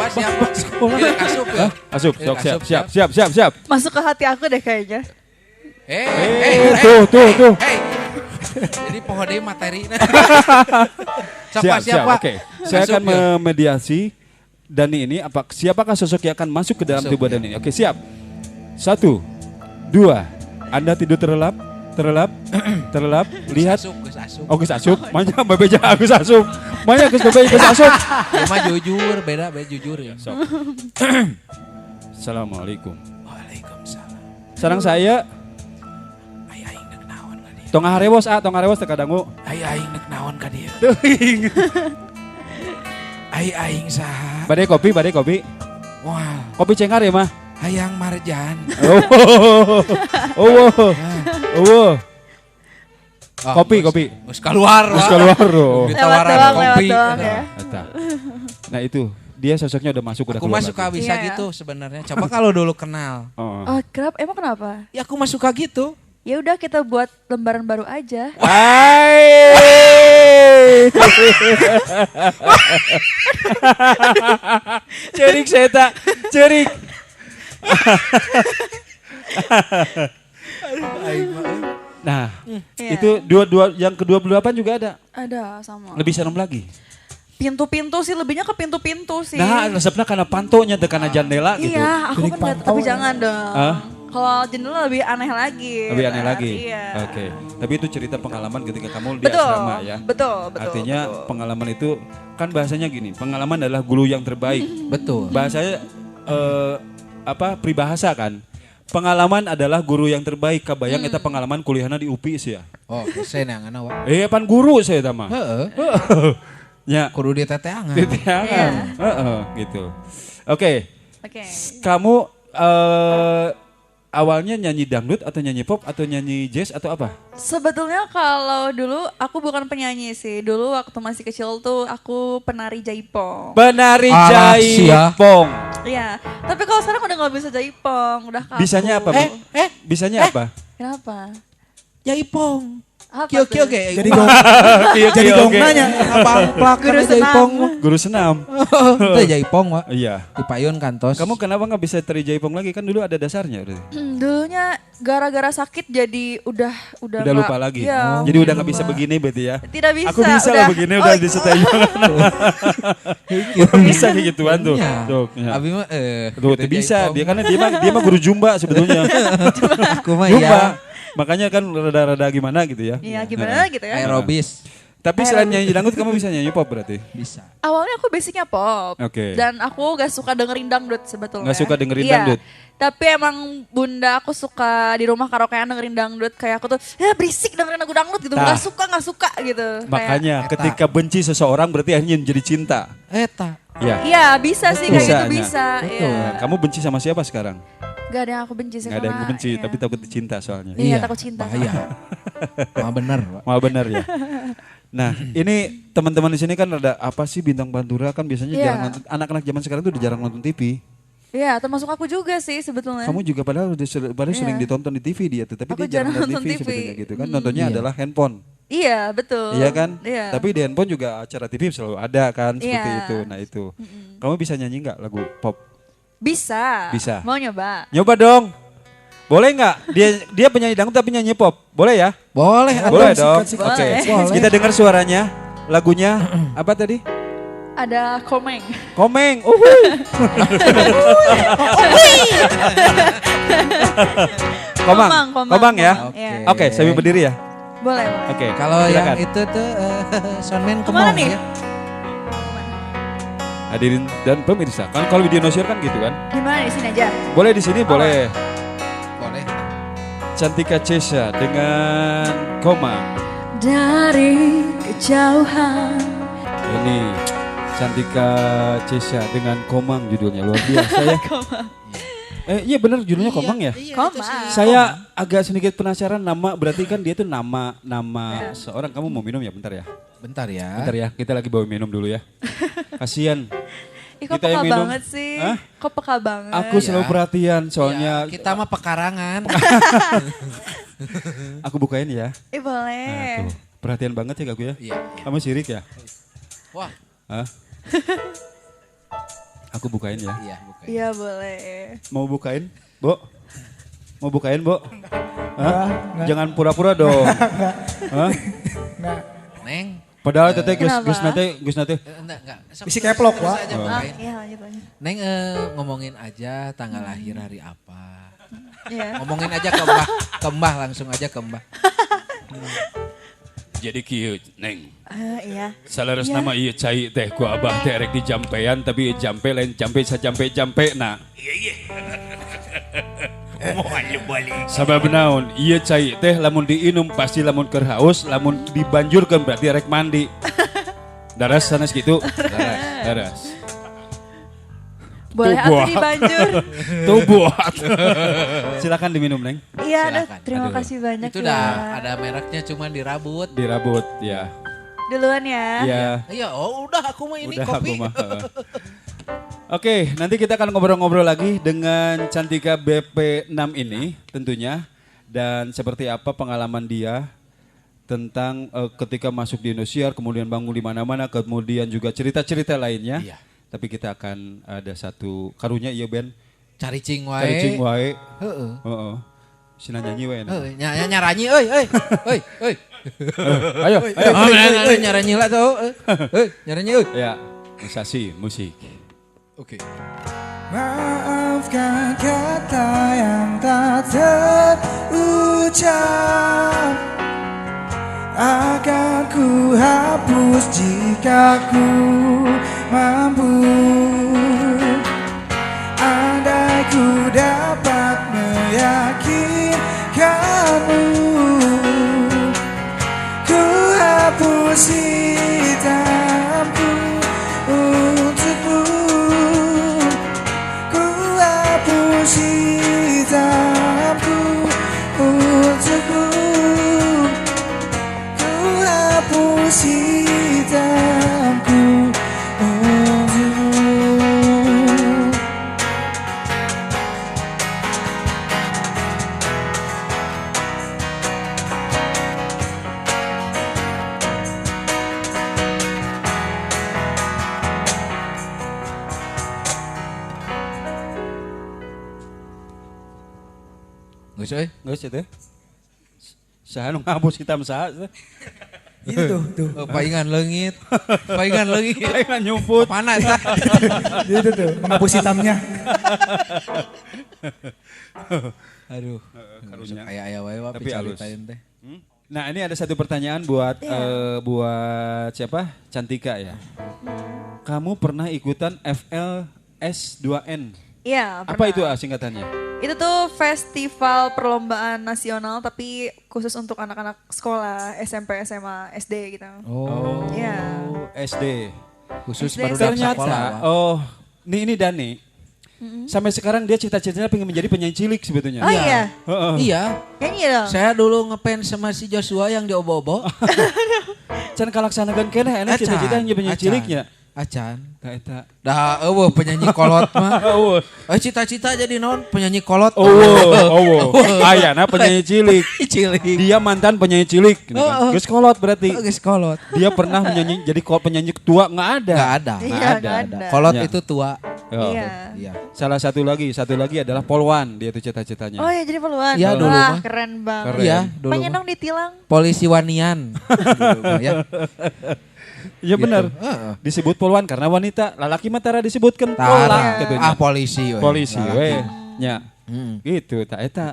Siapa? Sekolah. Iya, asup ya. Asup, Iya, sok, asup, siap. Masuk ke hati aku deh kayaknya. Tuh. Hey. Jadi pohon deui materi. Siap. Siapa? Oke, saya Asup akan ya. memediasi Dani ini. Siapakah sosok yang akan masuk ke dalam Masuk, tubuh ya. Dani ini? Oke, siap. 1, 2. Anda tidur terlelap. Lihat. Asup. Oh, geus asup. Manya bebeja geus asup. Manya geus bebeja geus asup. Ya mah jujur, beda jujur ya. Sok. Assalamualaikum. Waalaikumsalam. Sareng saya Ai aing neuk naon ka dieu? tong harewos teu kadangu. Ai aing neuk naon ka dieu? Teuing. Ai aing saha? Bade kopi. Wah, Kopi cengar ya mah. hayang marjan. Oh. Kopi. Geus keluar. Terus Wak. keluar loh. Ditawaran Lewat kopi. doang ya. Eta. Nah itu, dia sosoknya udah masuk, udah Aku keluar mah suka lagi. bisa Iya. gitu sebenarnya. Coba kalau dulu kenal. Oh. Oh, kenapa? Ya aku mah suka gitu. Ya udah kita buat lembaran baru aja. Hai. Cerik seta, cerik. Nah, Iya. itu dua yang ke-28 juga ada. Ada sama. Lebih serem lagi. Pintu-pintu sih, lebihnya ke pintu-pintu sih. Nah, resepnya karena pantonya teu kana jendela gitu. Iya, aku kan nggak, tapi jangan dong. Hah? Kalau jendela lebih aneh lagi. Lebih aneh Ntar, lagi. Iya. Oke. Tapi itu cerita pengalaman ketika kamu di Betul, asrama ya. betul. Artinya betul. pengalaman itu kan bahasanya gini, pengalaman adalah guru yang terbaik. Betul. Bahasanya peribahasa kan. Pengalaman adalah guru yang terbaik. Kabayang eta pengalaman kuliahna di UPI sih ya. Oh, saya neangan Wak. Pan guru saya eta mah. Heeh. Ya, Kudu diteteangan. diteangan. Gitu. Oke, Oke. kamu awalnya nyanyi dangdut atau nyanyi pop atau nyanyi jazz atau apa? Sebetulnya kalau dulu aku bukan penyanyi sih. Dulu waktu masih kecil tuh aku penari jaipong. Penari Alah, sia. jaipong. Iya. Tapi kalau sekarang udah nggak bisa jaipong, udah kaku. Bisanya apa, Bu? Bisanya apa? Kenapa? Jaipong. Apa Kio tuh? kayak Jadi gong. Jadi gong nanya. abang plak Guru kan jaipong. Guru senam. Itu jaipong Wak. Iya. Di payun kantos. Kamu kenapa nggak bisa tari jaipong lagi? Kan dulu ada dasarnya berarti. Dulunya gara-gara sakit jadi udah Udah nggak- lupa lagi. Iya, Jadi udah nggak bisa begini berarti ya. Tidak bisa. Aku bisa lah begini udah disetai. Udah bisa kayak gituan tuh. Iya. Tuh, ya. Abi mah Tuh, gitu bisa. jaipong. Dia karena dia mah guru jumba sebetulnya. Aku mah Jumba. ya Makanya kan rada-rada gimana gitu ya. Iya gimana gitu ya. aerobis Tapi selain nyanyi dangdut kamu bisa nyanyi pop berarti? bisa. Awalnya aku basicnya pop. Oke. Dan aku gak suka dengerin dangdut sebetulnya. Nggak suka dengerin Iya. dangdut? Tapi emang bunda aku suka di rumah karaokean dengerin dangdut. Kayak aku tuh ya berisik dengerin lagu dangdut gitu. Tah. Gak suka gitu. Makanya Eta. ketika benci seseorang berarti akhirnya menjadi cinta. Eta. Ya. Iya bisa sih kayak gitu Bisanya. bisa. Betul. Iya. Kamu benci sama siapa sekarang? Gak ada yang aku benci sih. Nggak ada yang karena, benci, iya. tapi takut cinta soalnya. Iya, takut cinta. Bahaya. Mah bener Wak. Mau benar ya. Nah, ini teman-teman di sini kan ada apa sih Bintang Pantura kan biasanya Iya. jarang nonton. Anak-anak zaman sekarang tuh udah jarang nonton TV. Iya termasuk aku juga sih sebetulnya. Kamu juga padahal udah sering Iya. ditonton di TV dia tuh, tapi Aku dia jarang jarang nonton nonton TV TV. sebetulnya gitu kan. Nontonnya adalah handphone. Iya betul. Iya kan? Iya. Tapi di handphone juga acara TV selalu ada kan seperti Iya. itu. Nah, itu. Kamu bisa nyanyi nggak lagu pop? Bisa. Bisa. Mau nyoba? Nyoba dong. Boleh nggak? Dia penyanyi dangdut tapi nyanyi pop. Boleh ya? Boleh. Boleh atuh. dong. sikat. Oke. Boleh. Kita dengar suaranya. Lagunya apa tadi? Ada komeng. Komeng. Komang. Komang ya. Iya. Oke, sambil berdiri ya. Boleh. Oke. Kalau yang silakan. itu tuh soundman Kemana kemong nih? ya. Hadirin dan pemirsa, kan kalau video nosiar kan gitu kan. Gimana di sini aja? Boleh di sini, boleh. Boleh. Cantika Cesha dengan Komang. Dari kejauhan Ini Cantika Cesha dengan Komang judulnya luar biasa ya. Iya benar judulnya Komang ya. Komang. Saya agak sedikit penasaran nama berarti kan dia tuh nama seorang. Kamu mau minum ya bentar ya? Bentar ya. Bentar ya, kita lagi bawa minum dulu ya. Kasian. Ih, kok Kita yang peka minum. banget sih? Hah? Kok peka banget? Aku selalu perhatian soalnya. Ya, kita mah pekarangan. Aku bukain ya. Ih boleh. Nah, tuh. Perhatian banget ya aku ya. Iya. Kamu sirik ya? Wah. Hah? Aku bukain ya. Iya, bukan. Iya boleh. Mau bukain, Bo? Mau bukain, Bo? Hah? Jangan pura-pura dong. Hah? Neng. Padahal teteh Kenapa? Gus nate. Enggak. Isi keplok, Terus Wak. aja, Ah, bukain. iya lanjut. Neng ngomongin aja tanggal lahir hari apa. Iya. Ngomongin aja ke Mbah langsung aja ke Mbah. Jadi kieu, Neng. Iya. Salaras Iya. nama ieu cai teh ku abah teh rek dijampean tapi jampe lain jampe na. Iya. Sabab naon ieu cai teh lamun diinum pasti lamun keur haus, lamun dibanjurkeun berarti rek mandi. Daras sanes gitu. Daras. Boleh Tuh atuh buat. dibanjur. Tuh buat. Silakan diminum, Neng. Iya, aduh, Silakan. terima Aduh. kasih banyak Itu ya. udah ada mereknya cuma dirabut. Dirabut ya. Duluan ya. Iya. Iya, oh udah aku mah ini Udah kopi. aku mah. Oke, nanti kita akan ngobrol-ngobrol lagi dengan Cantika BP6 ini tentunya. Dan seperti apa pengalaman dia tentang ketika masuk di Indosiar, kemudian bangun di mana-mana, kemudian juga cerita-cerita lainnya. Iya. Tapi kita akan ada satu karunya iya Ben. Cari cing wae. Cari cing wae. Heeh. Heeh. Sina nyanyi wae. nah. Nyaranyi euy. Ayo, ayo. Nyaranyi lah tuh. Nyaranyi euy. Ya, musasi, musik. Oke. Maafkan kata yang tak terucap, akan ku hapus jika ku mampu. Andai ku dapat meyakinkanmu, ku hapus hitamku untukmu. Ku hapus hitamku untukmu. Ku hapus hitamku untukmu. Geus euy. Geus itu. Saha nu ngabus hitam saha? Itu tuh. Paingan leungit. Paingan leungit. Paingan nyumput. Panas tah. Itu tuh, menghapus hitamnya. Aduh. Karunya. Aya wae wa Tapi halus. picaritain teh. Nah, ini ada satu pertanyaan buat buat siapa? Cantika ya. Kamu pernah ikutan FLS2N? Iya, Apa pernah. itu singkatannya? Itu tuh festival perlombaan nasional tapi khusus untuk anak-anak sekolah SMP, SMA, SD gitu. Oh. Iya. SD. Khusus SD. baru Ternyata, sekolah. ini Dani. Sampai sekarang dia cita-citanya pengen menjadi penyanyi cilik sebetulnya. Oh iya, Heeh. Iya. nyanyi dong. Saya dulu ngefans sama si Joshua yang di Obo-Obo. Can kalaksanakeun keneh enak cita-cita yang jadi penyanyi ciliknya. Acan. Ka eta. Dah eueuh penyanyi kolot mah. Eueuh. Cita-cita jadi naon? Penyanyi kolot. Eueuh. Ayana penyanyi cilik. Cilik. Dia mantan penyanyi cilik. Gitu kan. Geus kolot berarti. Geus kolot. Dia pernah menyanyi jadi penyanyi tua nggak ada. Enggak ada. Iya, nggak ada. Kolot Ya. itu tua. Oh. Iya. Iya. Satu lagi adalah polwan dia tuh cita-citanya. Oh ya jadi peluang. Iya, dulu Wah, mah. keren banget. Keren. Iya, dulu. Pengen mah. dong ditilang. Polisi wanian. Dulu mah, ya. Iya benar. Heeh. Disebut polwan karena wanita, lalaki mah tara disebutkan Tara. polak katanya. Polisi we. Polisi Laki. we. Nya. Hmm. Gitu, tak eta.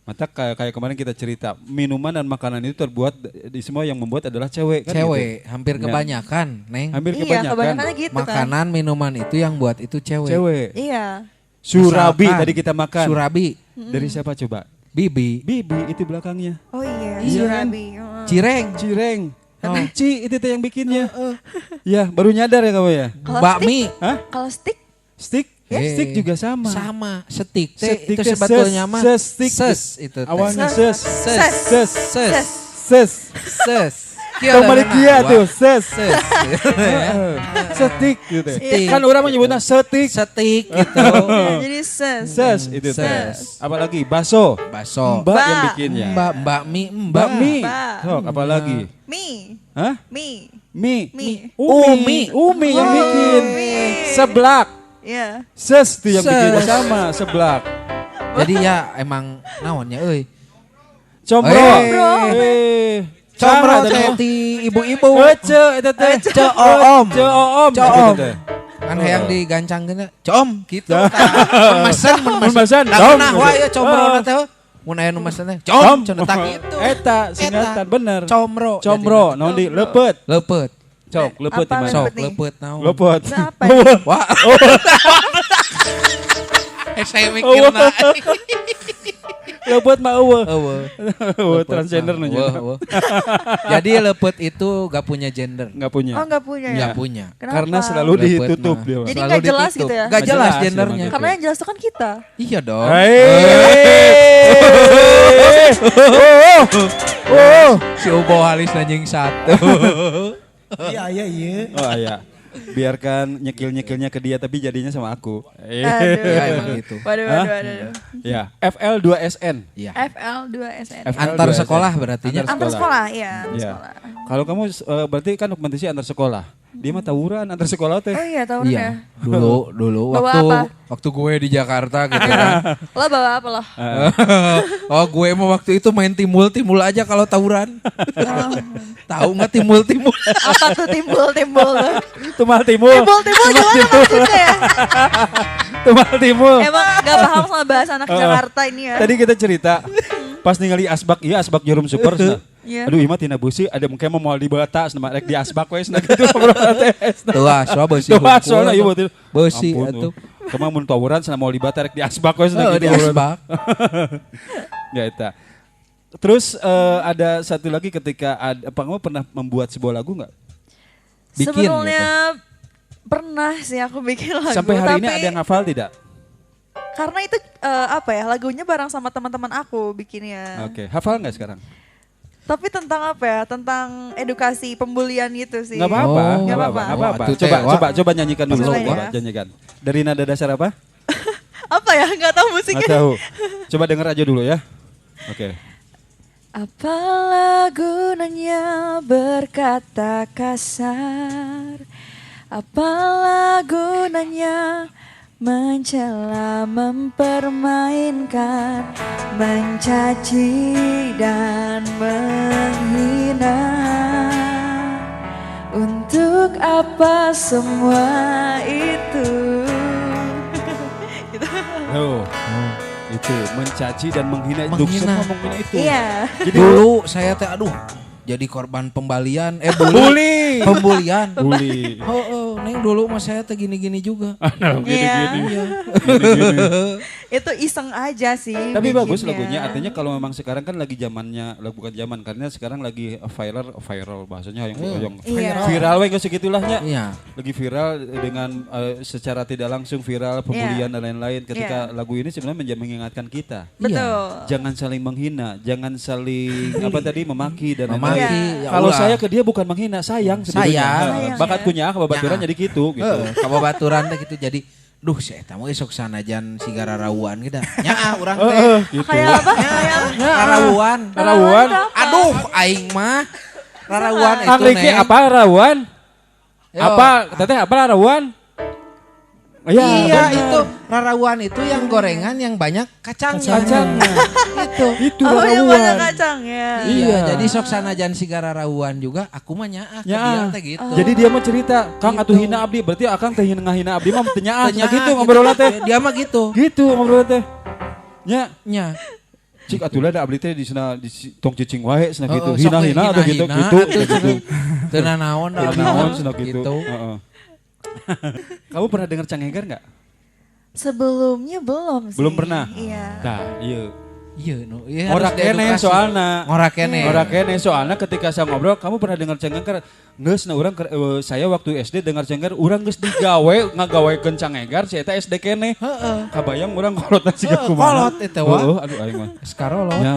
Mata kayak kemarin kita cerita, minuman dan makanan itu terbuat di semua yang membuat adalah cewek kan Cewek, gitu. hampir Ya. kebanyakan, Neng. Hampir Iya, kebanyakan. kebanyakannya gitu kan. Makanan, minuman itu yang buat itu cewek. Cewek. Iya. Surabi Misalkan, tadi kita makan. Surabi, Dari siapa coba? Bibi, Bibi itu belakangnya. Oh iya, Iya kan? Surabi. Heeh. Cireng, Cireng. Oh. Ci itu tuh yang bikinnya. Ya, baru nyadar ya kamu ya? Kalau bakmi. Hah? Kalau stick Stick? Stick juga sama. Sama, setik. Teh, Setik itu teh sebetulnya ses, mah ses, stick. ses itu. teh. Awalnya Ses. ses. Ses. Ses. Ses. Ses. Ses. Kembali kia tuh, ses. Ses. Setik gitu. Setik. Kan orang menyebutnya setik. Setik gitu. Iya, jadi ses. Ses itu teh. Ses. Apalagi bakso. Baso. Mbak yang Mbak. bikinnya. Mbak mie, Bakmi. Mbak. Sok, apalagi? Mie. Hah? Mie. Mie. Mie. Umi yang Oh, bikin. mie. Seblak. Iya. Ses tuh yang bikin Ses. sama seblak. Jadi ya emang naonnya euy. Combro. Combro. Combro Sama teh teh. ti ibu-ibu. Ece itu teh. Ce oom. Ce oom. Coom. Gitu teh. Kan hayang digancang gini. Coom gitu. Mun mesen, Mun mesen, Nah, coom. nah wah ya combro teh. Mun aya nu mesen teh. Coom, cenah tak gitu. Eta singkatan bener. Combro. Combro, naon di lepet. Lepet. Cok, lepet di Apa mana? Sok lepet nih? lepet naon. Lepet. Nah, apa ya? Wah. Saya mikirna. Lepet mah eueuh. Eueuh. Eueuh transgender nu juga. Eueuh. Jadi lepet itu gak punya gender. Enggak punya. Oh nggak punya ya? Nggak punya. Kenapa? Karena selalu Lepet ditutup mah. dia. Mas. Jadi Selalu nggak jelas ditutup. gitu ya? Gak Nggak jelas jelas gendernya. gitu. Karena yang jelas itu kan kita. Iya dong. Oh. Si Ubo halis nanjing satu. Iya, iya, iya. Oh iya. Biarkan nyekil-nyekilnya ke dia tapi jadinya sama aku. Aduh. Ya emang gitu. Waduh, Hah? waduh, waduh. Ya, FL2SN. Iya. FL2SN. Antar sekolah berarti nya. Antar sekolah, iya. Antar Ya. sekolah. Kalau kamu berarti kan kompetisi antar sekolah. Dia mah tawuran antar sekolah teh. Oh iya, tahun Iya. ya. Dulu Bawa waktu apa? waktu gue di Jakarta gitu kan. Lo bawa apa lo? Oh gue mau waktu itu main timbul aja kalau tawuran. Tahu nggak timbul? Apa tuh timbul tuh? Tumal timul. Timbul gimana maksudnya ya? Tumal timul. Emang gak paham sama bahasa anak Jakarta ini ya? Tadi kita cerita pas ningali asbak, iya asbak jarum super. Iya. Aduh ima tina busi ada mungkin mau di batas nama rek di asbak wes nah gitu ngobrol teh. Tuh soal besi. Tuh soalnya ieu beuti. Besi Ampun, atuh. Kemang mun tawuran sana mau di bata rek di asbak wes nah Oh, gitu. di asbak. Ya eta. Terus ada satu lagi ketika ada apa kamu pernah membuat sebuah lagu enggak? Bikin Sebetulnya pernah sih aku bikin lagu. Sampai hari ini tapi ada yang hafal tidak? Karena itu apa ya, lagunya bareng sama teman-teman aku bikinnya. Oke, hafal enggak sekarang? Tapi tentang apa ya? Tentang edukasi pembulian gitu sih. Enggak apa-apa, Oh. enggak Nggak apa-apa. apa-apa. Nggak apa-apa. Wah, itu teh, Coba nyanyikan dulu, Coba coba ya. nyanyikan. Dari nada dasar apa? Apa ya? Nggak tahu musiknya. Nggak tahu. Coba denger aja dulu ya. Oke. Apalah gunanya berkata kasar, apalah gunanya mencela, mempermainkan, mencaci dan menghina. Untuk apa semua itu? Oh, itu mencaci dan menghina. Menghina. Ngomongin itu. Iya. Jadi Dulu saya teh aduh jadi korban pembalian, bully. Pembulian. bully. Oh, neng dulu mah saya teh gini-gini juga. Gini-gini. Iya. Itu iseng aja sih. Tapi bagus bikinnya. lagunya. Artinya kalau memang sekarang kan lagi zamannya, bukan zaman karena sekarang lagi viral bahasanya yang Iya. viral we geus segitulahnya. Iya. Lagi viral dengan secara tidak langsung viral pembulian dan lain-lain. Ketika lagu ini sebenarnya mengingatkan kita. Betul. Jangan saling menghina, jangan saling memaki dan Memaki. lain-lain. Ya Kalau Allah. saya ke dia bukan menghina, sayang sebetulnya. Sayang. Bakatkunya kababaturan jadi gitu. Kababaturan teh gitu jadi duh si eta mah sok sanajan si Rarawan kita. Nyaa urang teh. Gitu. Kayak apa? Kayak apa? Rarawan. Rarawan. Aduh aing mah Rarawan itu Kang Riki neng. apa Rawan? Yo. Apa teteh apa Rawan? Iya benar. itu Rarawan itu yang gorengan yang banyak kacangnya. Kacangnya. Itu Oh, yang Rawan. banyak kacangnya. Iya, jadi sok sanajan si Rarawan juga aku mah nyaah ke dia teh gitu. Jadi dia mah cerita, Kang Gitu. atuh hina abdi, berarti Akang teh ngahina abdi mah teu nyaah. Teu nyaah Gitu ngobrolna teh. Dia mah gitu. Gitu ngobrolna teh. Nya, Nya. cik atulah da abdi teh di sana di tong cicing wae cenah gitu. Oh, sok Hina-hina atau gitu hina-hina, gitu. atuh teu nanaon da abdi Naon mah. cenah gitu. Heeh. Kamu pernah dengar Canghegar enggak? Sebelumnya belum sih. Belum pernah? Iya. Tah, ieu. Iya, no. Iya, Ngorak harus kene diedukasi. soalna. Ngorak kene. Ngorak kene soalnya ketika saya ngobrol, kamu pernah dengar Canghegar? Geus na urang saya waktu SD dengar Canghegar, urang geus digawe ngagawekeun Canghegar si eta SD kene. Heeh. Kabayang urang kolotna siga kumaha. Kolot eta wa. Aduh aing mah. Sekarolot. Ya,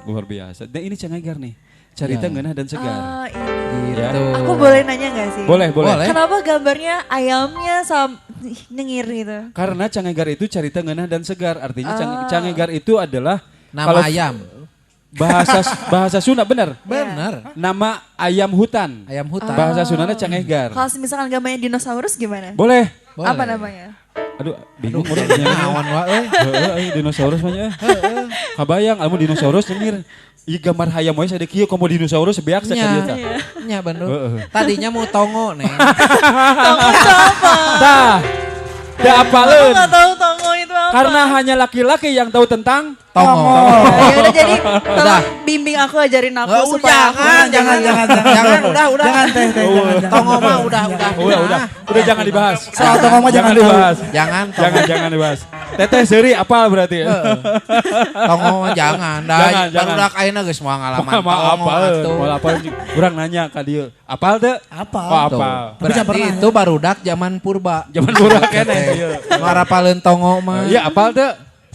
luar biasa. Dan ini Canghegar nih. Carita ngeunah dan segar. Oh, ini. Ya. Gitu. Aku boleh nanya gak sih? Boleh. Kenapa gambarnya ayamnya nyengir gitu? Karena Canghegar itu carita ngeunah dan segar. Artinya Canghegar itu adalah Nama kalau ayam. bahasa Sunda benar. Benar. Nama ayam hutan. Ayam hutan. Bahasa Sundanya Canghegar. Kalau misalkan gambarnya dinosaurus gimana? Boleh. Boleh. Apa namanya? Aduh, bingung urang nanya. Naon wa euy. Heeh, dinosaurus mah nya. Kabayang almu dinosaurus nyengir. Ieu gambar hayam we sade kieu komo dinosaurus beak sa Nya. dieu tah. Nya bener. Tadinya mau tongo neng. Tongo itu apa? Tah. Da Aku apaleun. gak tahu tongo itu apa. Karena hanya laki-laki yang tahu tentang Tongo. Ya udah jadi tolong bimbing aku, ajarin aku Nggak, supaya aku jangan, udah. Jangan teh, jangan. Tongo mah udah. Udah jangan dibahas. Soal Tongo mah jangan tahu. dibahas. Jangan, Tongo. Jangan dibahas. Teteh seuri apal berarti. Tongo mah jangan. Jangan. Barudak ayeuna geus moal ngalaman Mau tongo apal. atuh. Mau apal. Urang nanya ka dieu. Apal teu? Apal. Oh, Tuh. apal. Berarti itu barudak zaman purba. Zaman purba kene ieu. Ngarapaleun tongo mah. Iya apal teu?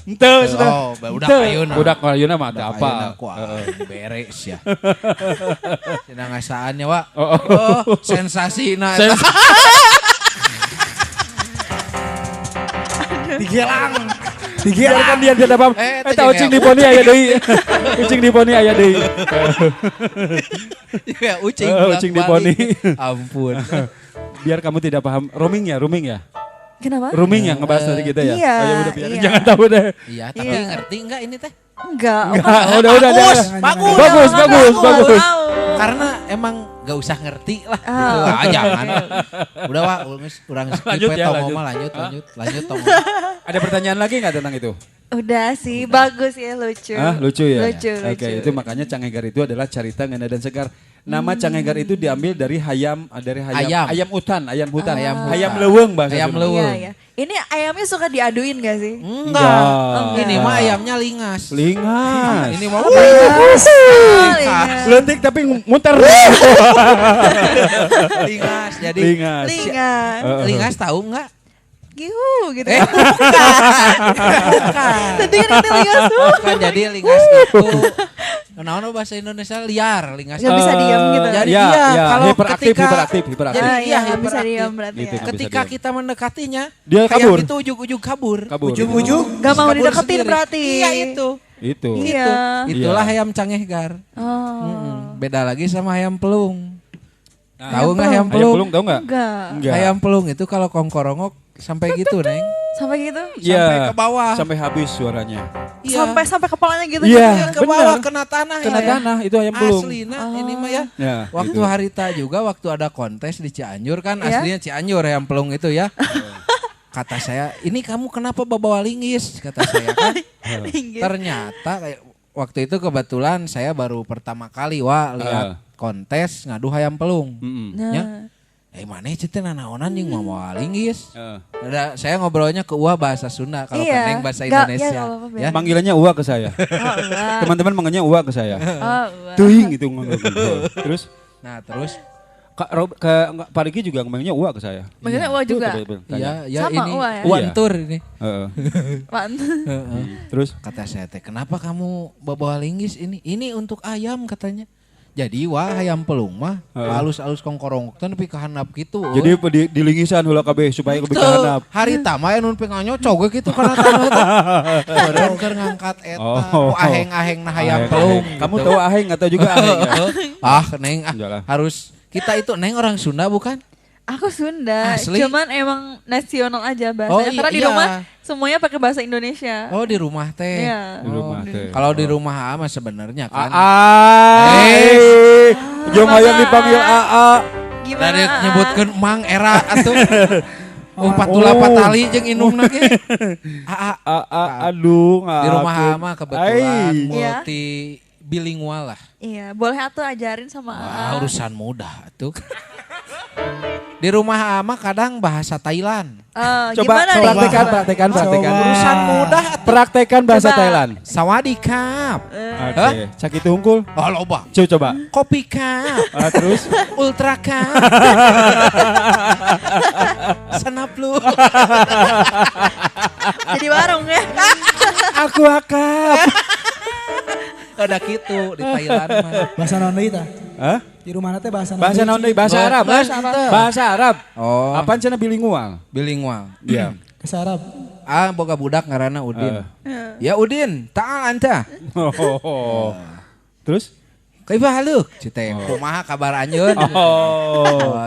Henteu sudah. Oh, budak ayeuna. Budak ayeuna mah teu apal. Beres ya. Cenah ngasaannya, Wak. Oh. Oh, sensasina. Digelang. Biarkan dia tidak apa. Eta ucing di poni aya deui. Ucing di poni aya deui. Ya, ucing. Ucing di poni. Ampun. Biar kamu tidak paham. Roaming ya? Kenapa? Roaming ya ngebahas dari kita ya? Iya, Oh, ya udah biarin, iya. jangan tahu deh. Iya, tapi Iya. ngerti enggak ini teh? Enggak. Udah. Bagus. Karena emang gak usah ngerti lah. Oh. Gitu. Ah, jangan. Udah, Wak, kurang skip Lanjut ya, Tongo lanjut. mah lanjut Tongo. Ada pertanyaan lagi nggak tentang itu? Udah sih, bagus ya, lucu. Lucu ya? Lucu. Oke, itu makanya Canghegar itu adalah carita ngeunah dan segar. Nama Canghegar itu diambil dari ayam hutan. Ayam leuweung bahasa Ayam Sunda. leuweung. Iya. Ini ayamnya suka diaduin gak sih? Enggak. Enggak. Ini mah ayamnya lingas. Lingas. Ini mah Lentik tapi muter. lingas. Jadi Lingas. Lingas. lingas tahu enggak? Gihu gitu. Bukan. Tadi kan itu lingas tuh. Bukan, jadi lingas itu naon bahasa Indonesia liar, lingas. Gak bisa diam gitu. Jadi ya, iya, ya. kalau hiperaktif. Jadi Iya, iya, gak bisa hiperaktif. diam berarti Gitu. ya. Nggak bisa Ketika diam. kita mendekatinya, Dia ayam kabur. itu ujung-ujung kabur. Ujung-ujung. Gak mau Kabur dideketin sendiri. berarti. Iya itu. Itu. Iya. Itulah Iya. ayam Canghegar. Oh. Beda lagi sama ayam pelung. Nah, Tahu nggak ayam Ayam pelung? pelung tahu nggak? Enggak. Enggak. Ayam pelung itu kalau kongkorongok sampai gitu, Neng. Sampai gitu? Sampai ke bawah. Sampai habis suaranya. Iya. Sampai kepalanya gitu. Iya. Ke bawah kena tanah Kena tanah itu ayam pelung. Asli ini mah ya. Ya, Waktu gitu. Harita juga waktu ada kontes di Cianjur kan Iya. aslinya Cianjur ayam pelung itu ya. Kata saya, ini kamu kenapa bawa linggis? Kata saya kan. Ternyata kayak waktu itu kebetulan saya baru pertama kali lihat kontes ngadu ayam pelung. Ya. Mana cetin naonan yang mau linggis. Saya ngobrolnya ke Uwa bahasa Sunda, kalau Iya. Keneng bahasa Nggak, Indonesia. ya, nggak apa-apa, Ya. Panggilannya Uwa ke saya. Teman-teman manggilnya Uwa ke saya. Tuing gitu. Terus Terus Pak Riki juga manggilnya Uwa ke saya. Manggilnya Uwa juga. ya Sama ini Uwa ya? Wantur ini. Terus Kata saya teh, kenapa kamu bawa linggis ini? Ini untuk ayam katanya. Jadi ayam pelung mah halus-halus kongkorong tapi kehandap gitu. jadi dilingisan heula kabeh supaya kabeh kahandap. Hari tama nun penganyo cogek gitu karena tanah teh. Orang keur ngangkat eta, aheng-aheng nah ayam pelung. Kamu gitu. tahu aheng atau juga aheng ya? Neng Enggak lah. harus kita itu Neng orang Sunda bukan? Aku Sunda, Asli? cuman emang nasional aja bahasanya. Oh, Karena di iya. rumah semuanya pakai bahasa Indonesia. Oh di rumah teh. Iya. Di rumah teh. Kalau di rumah mah sebenarnya kan. Jom hayang dipanggil AA. Gimana? Dari nyebutkeun Mang Era atuh. Patula patali jeung indungna ge. AA aduh. Di rumah mah kebetulan Ai. multi bilingual lah. Iya, boleh atuh ajarin sama Wah, urusan mudah tuh. Di rumah mah kadang bahasa Thailand. Coba gimana nih? praktekan. Urusan mudah. Praktekan bahasa Coba. Thailand. Sawadikap. Oke, sakit hungkul. Oh loba. Coba. Kopi kap. Terus Ultra kap. Senap lu. Jadi warung ya. aku akap. Ada gitu di Thailand mah. Bahasa naon deui tah? Hah? Di rumah teh bahasa Bahasa naon deui? Bahasa Oh, Arab. bahasa Arab. Bahasa Arab. Oh, Apaan cenah bilingual? bilingual. Iya. Bahasa Arab. Boga budak ngaranna Udin. Ya Udin, ta'al anta. Terus? Kaifa haluk? Cite, kumaha kabar anjeun?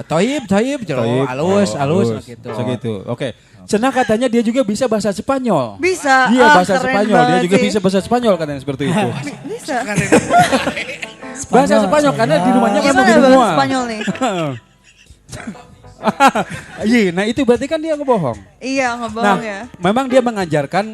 Toyib, Toib. alus gitu. Segitu. Oke. Cenah katanya dia juga bisa bahasa Spanyol. Bisa. Iya, bahasa keren Spanyol. Dia banget juga sih. bisa bahasa Spanyol katanya seperti itu. Bisa. Bahasa Spanyol karena di rumahnya kan Gimana mobil bahasa semua. Spanyol nih? Iya, nah itu berarti kan dia ngebohong. Iya, Nah, ngebohong ya. memang dia mengajarkan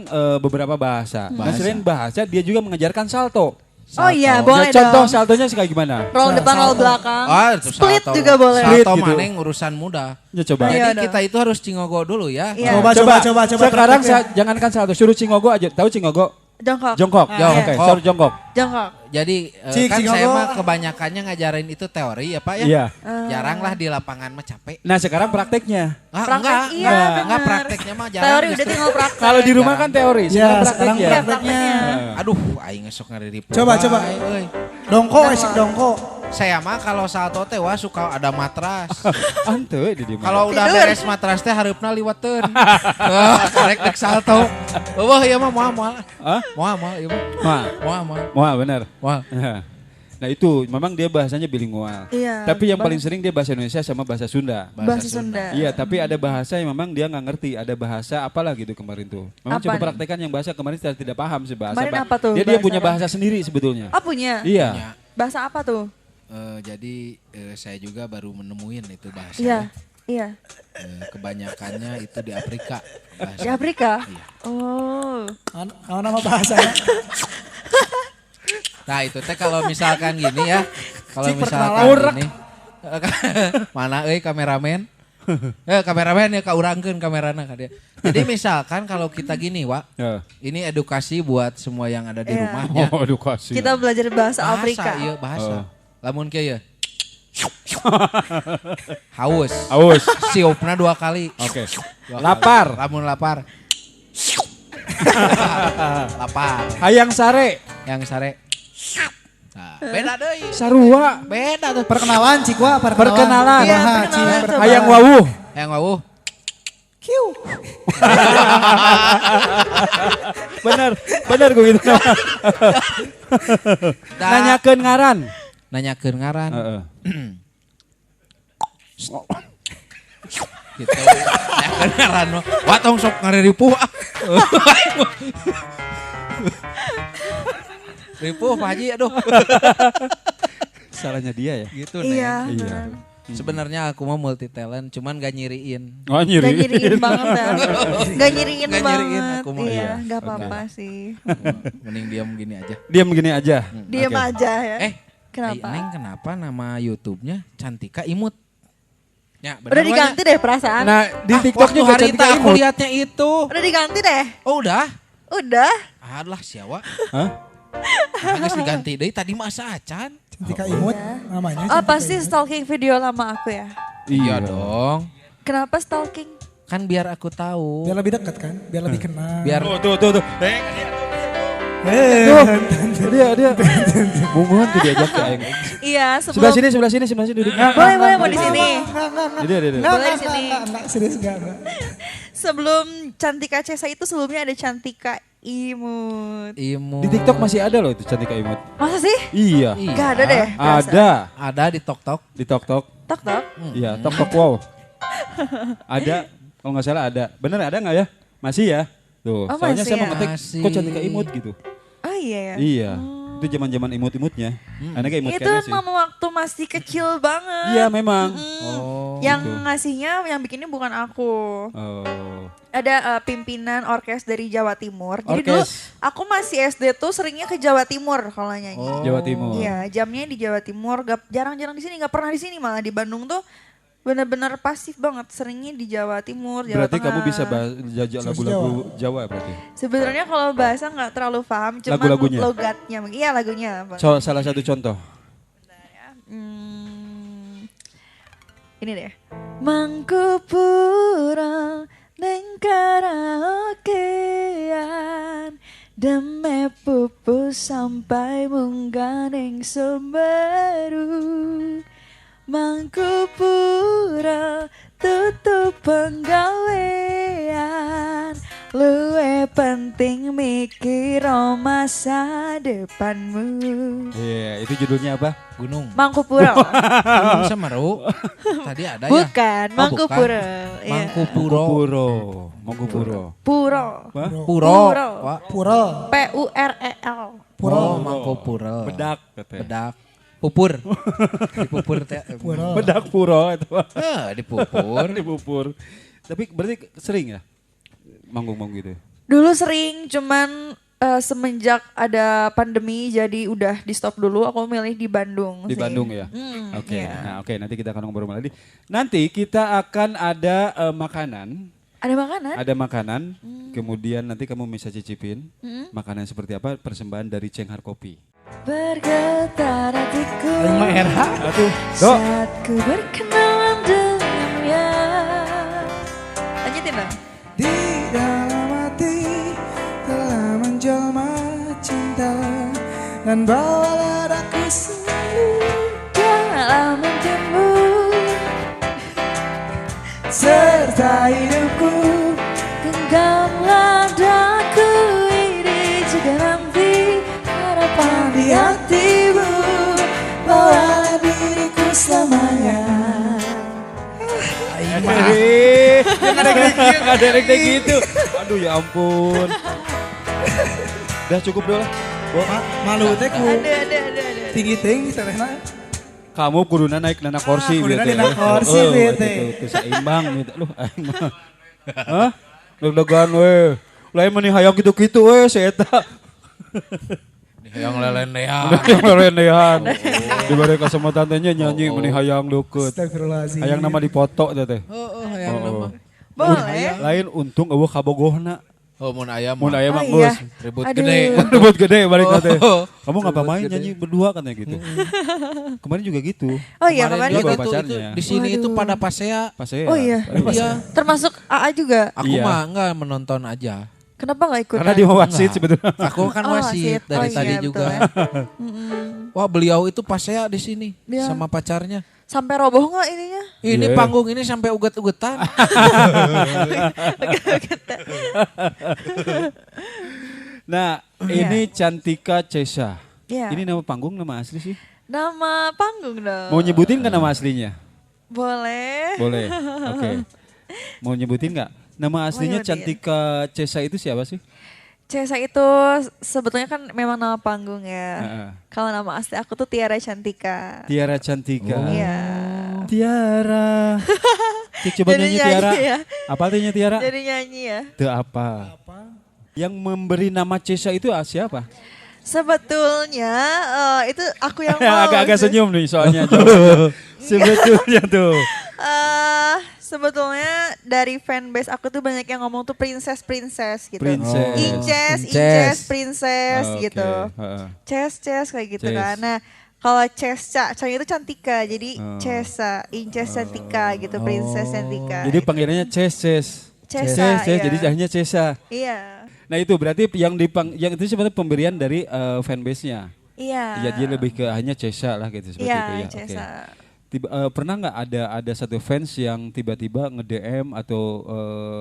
beberapa bahasa. Nah, selain bahasa, dia juga mengajarkan salto. Oh iya, Nah, boleh contoh dong. saltonya sih kayak gimana? Roll depan, roll belakang. Itu Split salto. juga boleh. Split Salto gitu. maneng urusan mudah. Ya coba. Iya, Jadi dong. kita itu harus cingogo dulu ya. Iya. Coba. Sekarang praktekin. jangankan salto, suruh cingogo aja. Tahu cingogo? Jongkok. Jongkok. Iya. Oke, suruh jongkok. Jongkok. Jadi Cik, kan saya cingogo. mah kebanyakannya ngajarin itu teori ya Pak ya. Iya. Jarang lah di lapangan mah capek. Nah, sekarang prakteknya. Enggak, iya, enggak bener. prakteknya mah jarang. Teori udah justru. tinggal praktek. Kalau di rumah kan teori, Ya, sekarang sekarang prakteknya. Iya, prakteknya. Aduh, aing esok ngari Coba. Dongko esik dongko. Saya mah kalau salto teh wah suka ada matras. Ante di dieu. Kalau udah Tidur. beres matras teh hareupna liwateun. Karek dek salto. Wah ieu mah moal. Hah? Moal ieu mah. Wah, Moal. benar. Moal. Nah itu memang dia bahasanya bilingual. Iya. Tapi yang paling sering dia bahasa Indonesia sama bahasa Sunda. Bahasa Sunda. Iya, tapi ada bahasa yang memang dia nggak ngerti. Ada bahasa apalah gitu kemarin tuh. Memang Apa coba nih? praktekkan yang bahasa kemarin saya tidak paham sih bahasa. Kemarin apa tuh Dia bahasa punya apa? bahasa sendiri sebetulnya. Oh punya? Iya. Bahasa apa tuh? Jadi saya juga baru menemuin itu bahasa. Iya. Iya. Kebanyakannya itu di Afrika. Di Afrika? Iya. Oh. Naon nama bahasanya? Nah itu teh kalau misalkan gini ya. Kalau Cik, misalkan perkenalan. gini. Mana kameramen? Kameramen ya kaurangkeun kamerana ka dia. Jadi misalkan kalau kita gini Wak. Ya. Ini edukasi buat semua yang ada di Iya. rumahnya. Oh, edukasi. Kita belajar bahasa Afrika. Iya bahasa. Lamun kieu ya. Haus. Aus. Siupna 2 kali. Oke. Dua Lapar. kali. Lamun lapar. Lapar. Hayang sare. Yang sare. Nah, beda deui. Sarua. Beda tuh. Perkenalan Cikwa, Perkenalan. Iya, Kumaha, perkenalan. Cik? Coba. Hayang wawuh. Yang wawuh. Bener gue gitu. Dah. Nanyakeun ngaran. Nanyakeun ngaran. Heeh. Gitu. Ya kenalan mah. Wah tong sok ngaripuh ah. Ripuh Pak Haji aduh. Salahnya dia ya. Gitu Iya. Neng. Iya. Sebenarnya aku mah multi talent cuman gak nyiriin. Oh Gak nyiriin banget dah. Gak nyiriin Gak nyiriin banget. aku mah. Iya, Iya, gak oke. apa-apa sih. Mending diam gini aja. Diam gini aja. Diam Oke. aja ya. Kenapa? Kenapa? Neng kenapa nama YouTube-nya Cantika Imut? Ya, bener Udah wanya. diganti deh perasaan. Nah, di Ah, TikTok waktu juga hari Cantika itu aku Imut. lihatnya itu. Udah diganti deh. Oh udah? Udah. Alah siawa. Hah? Harus diganti deh. Tadi masa acan. Cantika Imut namanya. Oh Cantika pasti Imut. stalking video lama aku ya. Iya dong. Kenapa stalking? Kan biar aku tahu. Biar lebih dekat kan, biar lebih kenal. Biar Tuh. Dia bungkuan tuh diajak ke aing. Iya sebelum. Sebelah sini duduk. Boleh mau di sini. Dia. Boleh di sini. Enggak, serius enggak. Sebelum Cantika Cesa itu sebelumnya ada Cantika Imut. Imut. Di TikTok masih ada loh itu Cantika Imut. Masa sih? Iya. Iya. Gak ada deh. perasaan. Ada Ada di TokTok. di TokTok. Tok tok. Iya, TokTok wow. Ada, kalau nggak salah ada. Bener ada nggak ya? Masih ya? Tuh, Oh, soalnya masih saya ya? mau ngetik Masih. kok Cantika Imut gitu. Oh iya ya. Iya, itu zaman-zaman imut-imutnya. Anaknya imut Itu kayaknya sih. mama waktu masih kecil banget. Iya memang. Oh. Yang gitu. ngasihnya, yang bikinnya bukan aku. Oh. Ada pimpinan orkes dari Jawa Timur. Jadi dulu Orkes. aku masih SD tuh seringnya ke Jawa Timur kalau nyanyi. Jawa Timur. Iya, jamnya di Jawa Timur. Jarang-jarang di sini, nggak pernah di sini, malah di Bandung tuh benar-benar pasif banget. Seringnya di Jawa Timur, Jawa Berarti Tengah. kamu bisa jajak lagu-lagu Jawa berarti. Sebenarnya kalau bahasa nggak terlalu paham, cuma Lagu-lagunya? logatnya. Iya lagunya. Salah satu contoh. Ini deh. Mangkupura neng karaokean deme pupus sampai munggah neng Semeru. Mangkupura tutup penggawean luwe penting mikir masa depanmu. Iya, itu judulnya apa? Gunung. Mangkupura. Gunung Semeru. Tadi ada ya? Bukan, Oh, Mangkupura. bukan. Iya. Mangkupuro. Mangkupuro. Puro. Wah, Puro. Puro. Wah. Pura. P-U-R-E-L. Oh, Mangkupuro. bedak katanya. Bedak. Pupur. Dipupur teh. Pura. Bedak puro itu. Dipupur. Dipupur. Tapi berarti sering ya manggung-manggung gitu. Dulu sering, cuman semenjak ada pandemi jadi udah di stop dulu. Aku milih di Bandung. Di sih. Bandung ya. Oke. iya. Nah, oke, nanti kita akan ngobrol lagi. Nanti kita akan ada makanan. Ada makanan? Ada makanan. Kemudian nanti kamu bisa cicipin makanan seperti apa, persembahan dari Cenghar Kopi. Bergetar hatiku Aing mah RH. Aduh, Dok. saat ku berkenalan dengannya. Lanjutin dong. Di dalam hati telah menjelma cinta dan bawalah aku selalu Dalam mimpimu serta hidupku. genggamlah daku ini juga nanti harapan di hatimu. Bawalah diriku selamanya. Ada kayak gitu. Aduh ya ampun. Udah cukup dulu lah. Malu teh ku Ada. tinggi-tinggi terena. Kamu kuduna naik nana kursi kuduna bieu teh. dina kursi Heeh, bieu gitu, teh. teu saimbang gitu. Loh aing mah. Hah? Deg-degan we. Lain meni hayang gitu-gitu we si eta. Yang lelenean. Yang lerendehan. Dibere kesempatan teh nyanyi meni hayang deukeut. Astagfirullahaladzim. Hayang nama dipoto teh teh. Yang nama. Boleh. Lain untung eueuh kabogohna. Oh, mun aya Mun mah. aya Oh mah iya. geus. Ribut Aduh. gede. Ribut gede balik teh. Oh. Kamu ngapa Ribut main gede. nyanyi berdua katanya gitu. Kemarin juga gitu. Oh iya Kemarin kemarin juga juga bawa tuh, pacarnya. di sini itu Waduh. pada pasea. Pas saya. Oh iya. Iya. Termasuk AA juga. Aku Iya. mah enggak menonton aja. Kenapa gak ikutan? Karena dia mau wasit Enggak. sebetulnya. Aku kan Oh, wasit dari Oh, tadi iya, juga. betul ya. Wah, beliau itu pasea di sini Iya. sama pacarnya. Sampai roboh gak ininya? Ini Iya. panggung ini sampai uget-ugetan. Nah, ini Cantika Cesa. Iya. Ini nama panggung, nama asli sih? Nama panggung dong. Mau nyebutin kan nama aslinya? Boleh. Boleh. Oke. Mau nyebutin nggak? Nama aslinya nyebutin. Cantika Cesa itu siapa sih? Cesa itu sebetulnya kan memang nama panggung ya. Kalau nama asli aku tuh Tiara Cantika. Tiara Cantika. Iya. Tiara. Coba Jadi nyanyi Tiara. ya. Apa artinya Tiara? Jadi nyanyi ya. Itu apa? Yang memberi nama Cesa itu siapa? Sebetulnya itu aku yang mau. Agak-agak sih. senyum nih soalnya. Sebetulnya tuh. Sebetulnya dari fanbase aku tuh banyak yang ngomong tuh princess gitu. Princess. Inces, princess Oke, gitu. heeh. Ces kayak gitu Ces. kan. Nah, kalau Cesa itu Cantika, jadi Cesa, Inces Cantika gitu, princess Cantika. Jadi panggilannya Ces. Cesa, iya. Jadi akhirnya Cesa. Iya. Nah itu berarti yang itu sebenarnya pemberian dari fanbase-nya. Iya. Ya dia lebih ke hanya Cesa lah gitu seperti Iya, itu ya. Oke. Cesa. Pernah nggak ada satu fans yang tiba-tiba nge-DM atau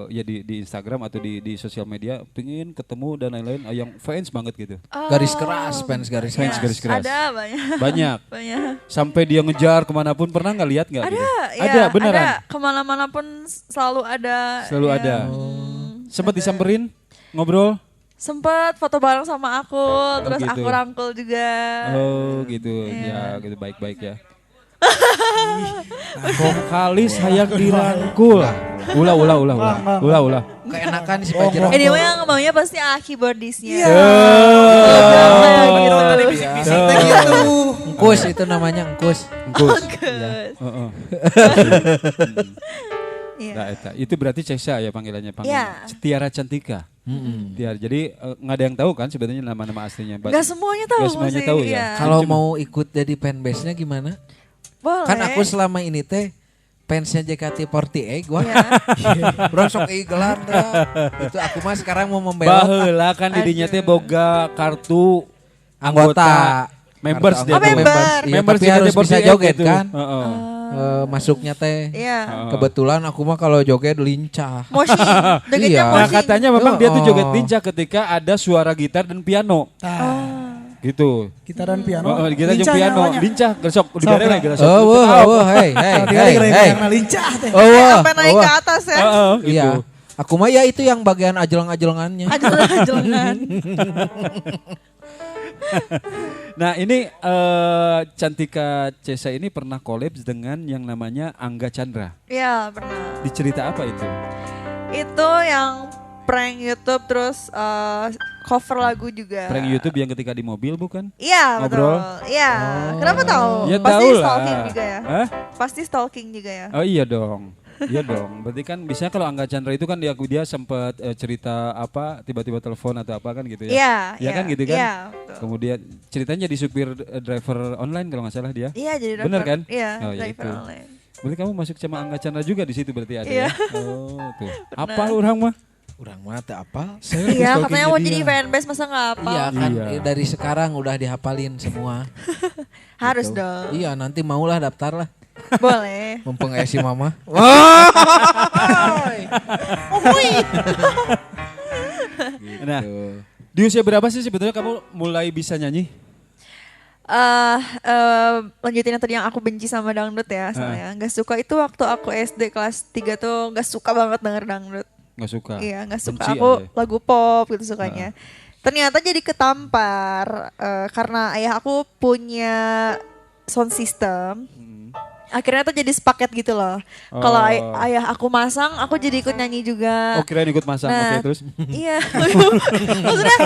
ya di Instagram atau di sosial media pengen ketemu dan lain-lain yang fans banget gitu. Garis keras, fans garis Fans keras. garis keras. Ada banyak. Banyak. Banyak. Sampai dia ngejar kemanapun pernah nggak lihat nggak? Ada, gitu? ya, Ada beneran. Ada. Kemana-mana pun selalu ada. Selalu ya. ada. Sempat disamperin ngobrol. Sempet foto bareng sama aku, terus gitu. aku rangkul juga. Oh gitu, ya gitu baik-baik ya. Vokalis hayang dirangkul. Ulah. Keenakan si Pajero. Ini mah yang maunya pasti keyboardisnya. Engkus itu namanya Engkus. Heeh. Iya. Nah, itu berarti Cesa ya panggilannya Iya. Tiara Cantika. Tiara. Jadi nggak ada yang tahu kan sebenarnya nama-nama aslinya. Gak semuanya tahu. Nggak semuanya sih, tahu ya? iya. Kalau mau ikut jadi fanbase-nya gimana? Boleh. Kan aku selama ini teh fansnya JKT48 gua. Iya. Urang sok gelar dah. Itu aku mah sekarang mau membelot Baheula kan didinya teh boga kartu anggota members Kartu dia Oh, tuh. member. Iya, Members tapi harus bisa JKT48 joget gitu. kan. Heeh. Masuknya teh. Iya. Kebetulan aku mah kalau joget lincah. Moshing. Jogetnya Iya. Nah moshing. katanya memang dia tuh Oh. joget lincah ketika ada suara gitar dan piano. Gitu. Gitar dan piano. Gitar jeung Lincah piano. nyawanya. Lincah, sok di bare we geus. Hey. Yang lincah teh. Sampai naik ke atas ya. Gitu. Iya. Aku mah ya itu yang bagian ajeleng-ajelengannya. Ajelan-ajelan. Nah ini Cantika Cesa ini pernah collab dengan yang namanya Angga Chandra. Iya pernah. Di cerita apa itu? Itu yang prank YouTube terus cover lagu juga. Prank YouTube yang ketika di mobil bukan? Iya Ngobrol? betul. Iya. Kenapa tahu? Ya Pasti tahu lah. stalking juga ya. Hah? Pasti stalking juga ya. Oh iya dong. Iya dong. Berarti kan biasanya kalau Angga Chandra itu kan dia sempat cerita apa tiba-tiba telepon atau apa kan gitu ya? Iya. Iya kan gitu kan? Iya. Betul. Kemudian ceritanya di supir driver online kalau nggak salah dia. Iya jadi driver. Bener kan? Iya. Oh, ya Driver itu. online. Berarti kamu masuk sama Angga Chandra juga di situ berarti ada Iya. ya? Oh tuh. Apa orang mah? Urang mah teh apa? Iya katanya mau jadi fanbase masa nggak apa? Iya kan Iya. dari sekarang udah dihafalin semua. Harus Gitu. dong. Iya nanti maulah daftar lah. Boleh. Mumpung si mama. Nah, di usia berapa sih sebetulnya kamu mulai bisa nyanyi? Lanjutin yang tadi yang aku benci sama dangdut ya soalnya. Nggak suka itu waktu aku SD kelas 3 tuh nggak suka banget denger dangdut. Nggak suka? Iya nggak suka. Benci Aku aja. lagu pop gitu sukanya. Ternyata jadi ketampar karena ayah aku punya sound system. Akhirnya tuh jadi sepaket gitu loh. Kalau ayah aku masang, aku jadi ikut nyanyi juga. Oh kirain ikut masang, Nah, oke terus? Iya. Maksudnya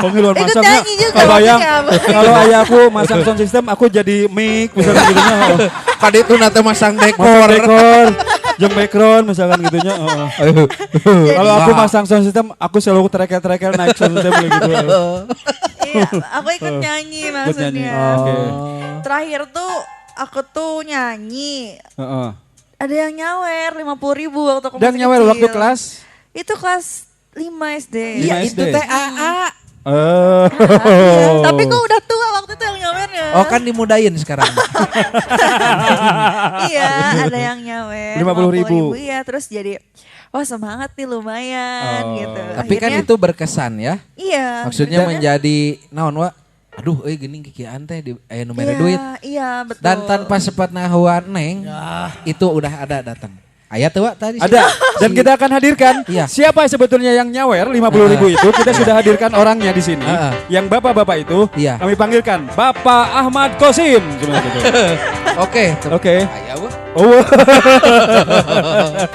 Oh ngiluan ikut masang nyanyi juga kebayang maksudnya. kalau ayah aku masang sound system aku jadi mic misalkan gitunya. Kadi itu nanti masang Masang dekor. dekor, jeung background misalkan gitunya. Kalau aku masang sound system aku selalu trekel naik sound system gitu. Iya, aku ikut nyanyi Ikut nyanyi. maksudnya. Oke. Terakhir tuh aku tuh nyanyi. Heeh. Ada yang nyawer 50.000 waktu aku Dan masih nyawer kecil. waktu kelas? Itu kelas 5 SD. Iya, Ya itu SD. teh AA. Iya, tapi kok udah tua waktu itu yang nyawernya. Oh kan dimudahin sekarang. Iya, ada yang nyawer 50.000. Iya, terus jadi wah semangat nih lumayan gitu. Tapi kan Akhirnya, itu berkesan ya. iya. Maksudnya Dan- menjadi naon wa? Aduh, gini kikian teh di numere iya, duit. Iya, betul. Dan tanpa sepatnahuan neng, itu udah ada datang. Ayat tuh Wak, tadi. Ada. Dan kita akan hadirkan Iya. siapa sebetulnya yang nyawer 50.000 itu. Kita sudah hadirkan orangnya di sini. Yang bapak-bapak itu Iya. kami panggilkan Bapak Ahmad Kosim. Cuma gitu. Oke. Aya Wak. Oh,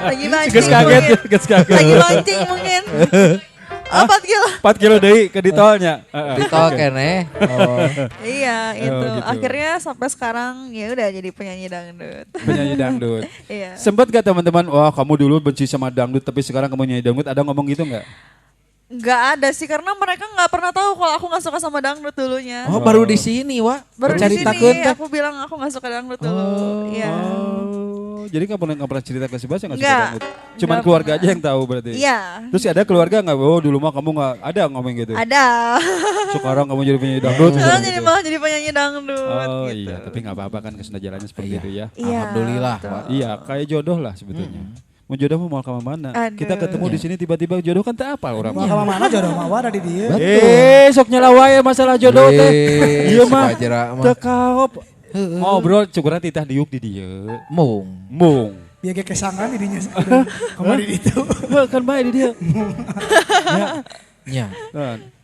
Lagi mancing geus kaget, mungkin. geus kaget. Lagi mancing mungkin. 4 kilo. 4 kilo deui ke ditolnya. Ditol kene. Oh. Iya itu. gitu. Akhirnya sampai sekarang ya udah jadi penyanyi dangdut. Penyanyi dangdut. Iya. Sempat gak teman-teman, wah kamu dulu benci sama dangdut tapi sekarang kamu nyanyi dangdut, ada ngomong gitu nggak? Nggak ada sih karena mereka nggak pernah tahu kalau aku nggak suka sama dangdut dulunya. Oh, baru di sini Wak. Baru di Ceritakeun sini teh. aku bilang aku nggak suka dangdut dulu. Iya. Oh, jadi nggak pernah cerita ke si Bas yang nggak suka Nggak. dangdut? Cuman Nggak keluarga pernah. aja yang tahu berarti? Iya. Terus ada keluarga nggak? Oh dulu mah kamu nggak ada ngomong gitu? Ada. Sekarang kamu jadi penyanyi dangdut? Sekarang gitu. jadi malah jadi penyanyi dangdut. Oh gitu. iya, tapi nggak apa-apa kan kesana jalannya seperti Iya. itu ya. Iya, Alhamdulillah, betul. Wak. Iya, kayak jodoh lah sebetulnya. Mau jodoh mau ke mana? Aduh. Kita ketemu di sini tiba-tiba jodoh kan tak apa orang. Mau ke mana jodoh mah ada di dia. Sok nyala wae masalah jodoh teh. Iya mah. Supajera mah. Teu kaop. Ngobrol cukuran titah diuk di dieu. Mung. Biar kayak kesangkan di dinya. Kamu di itu. Kan bae di dia. Ya.